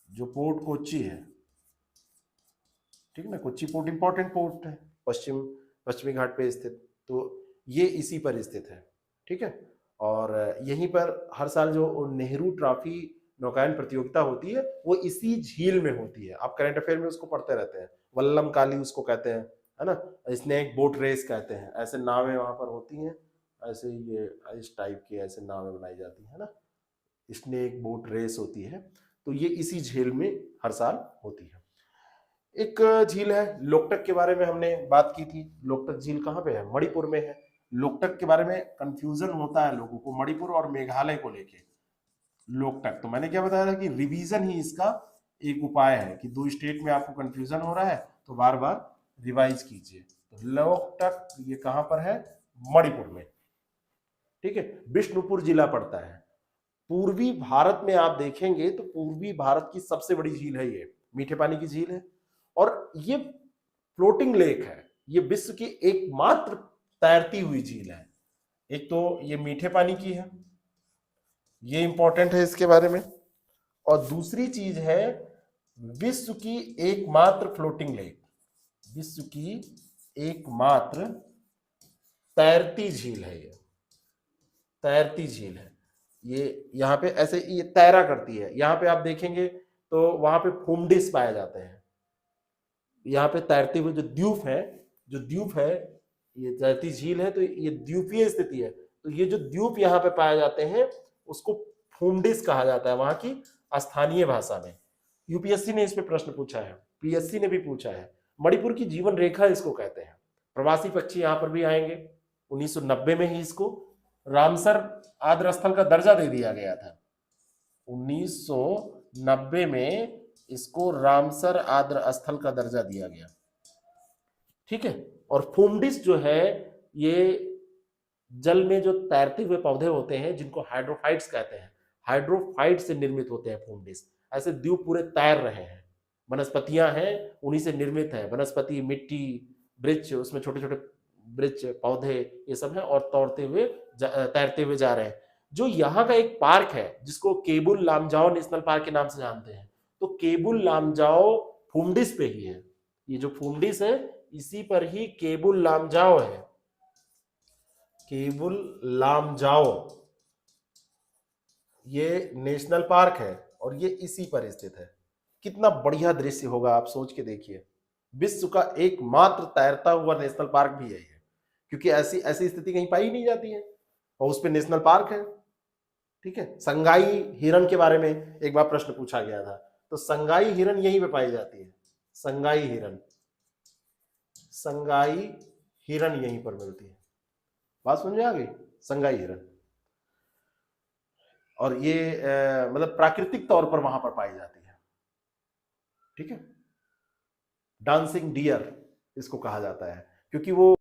जो पोर्ट कोच्चि है। ठीक है ना, कोच्चि पोर्ट इंपॉर्टेंट पोर्ट है, पश्चिमी घाट पे स्थित, तो ये इसी पर स्थित है। ठीक है, और यहीं पर हर साल जो नेहरू ट्रॉफी नौकायन प्रतियोगिता होती है वो इसी झील में होती है। आप करंट अफेयर में उसको पढ़ते रहते हैं, वल्लम काली उसको कहते हैं, है ना, स्नेक बोट रेस कहते हैं, ऐसे नावें वहां पर होती हैं, ऐसे ये इस टाइप की ऐसे नावें बनाई जाती है ना, स्नेक बोट रेस होती है। तो ये इसी झील में हर साल होती है। एक झील है लोकटक, के बारे में हमने बात की थी। लोकटक झील कहाँ पे है? मणिपुर में है। लोकटक के बारे में कंफ्यूजन होता है लोगों को मणिपुर और मेघालय को लेके। लोकटक, तो मैंने क्या बताया था कि रिवीजन ही इसका एक उपाय है, कि दो स्टेट में आपको कंफ्यूजन हो रहा है तो बार बार रिवाइज कीजिए। तो लोकटक ये कहां पर है? मणिपुर में। ठीक है, बिष्णुपुर जिला पड़ता है। पूर्वी भारत में आप देखेंगे तो पूर्वी भारत की सबसे बड़ी झील है ये, मीठे पानी की झील है, और ये फ्लोटिंग लेक है। ये विश्व की एकमात्र तैरती हुई झील है। एक तो ये मीठे पानी की है, ये इंपॉर्टेंट है इसके बारे में, और दूसरी चीज है विश्व की एकमात्र फ्लोटिंग लेक, विश्व की एकमात्र तैरती झील है। ये तैरती झील है। ये यहाँ पे ऐसे ये तैरा करती है। यहाँ पे आप देखेंगे तो वहां पे फुमडिस पाए जाते हैं। यहाँ पे तैरते हुए जो द्वीप है, ये तैरती झील है तो ये द्वीपीय स्थिति है। तो ये जो द्वीप यहाँ पे पाए जाते हैं उसको फुमडिस कहा जाता है वहां की स्थानीय भाषा में। यूपीएससी ने इस पे प्रश्न पूछा है, पीएससी ने भी पूछा है। मणिपुर की जीवन रेखा इसको कहते हैं। प्रवासी पक्षी यहाँ पर भी आएंगे। 1990 में ही इसको रामसर आर्द्र स्थल का दर्जा दे दिया गया था। 1990 में इसको रामसर आर्द्र स्थल का दर्जा दिया गया। ठीक है, और फुमडिस जो है ये जल में जो तैरते हुए पौधे होते हैं जिनको हाइड्रोफाइट्स कहते हैं, हाइड्रोफाइट से निर्मित होते हैं फुमडिस। ऐसे द्वीप पूरे तैर रहे हैं, वनस्पतियां हैं उन्हीं से निर्मित है। वनस्पति, मिट्टी, वृक्ष, उसमें छोटे छोटे वृक्ष, पौधे, ये सब है, और तैरते हुए जा रहे हैं। जो यहाँ का एक पार्क है जिसको केबुल लामजाओ नेशनल पार्क के नाम से जानते हैं, तो केबुल लामजाओ फुमडिस पे ही है। ये जो फुमडिस है इसी पर ही केबुल लामजाओ है। केबुल लामजाओ ये नेशनल पार्क है और ये इसी पर स्थित है। कितना बढ़िया दृश्य होगा, आप सोच के देखिए। विश्व का एकमात्र तैरता हुआ नेशनल पार्क भी है ये, क्योंकि ऐसी ऐसी स्थिति कहीं पाई नहीं जाती है, और उस पे नेशनल पार्क है। ठीक है, संगाई हिरण के बारे में एक बार प्रश्न पूछा गया था, तो संगाई हिरण यहीं पे पाई जाती है। संगाई हिरण यहीं पर मिलती है। बात समझ में आ गई? संगाई हिरण, और ये मतलब प्राकृतिक तौर पर वहां पर पाई जाती है। ठीक है, डांसिंग डियर इसको कहा जाता है, क्योंकि वो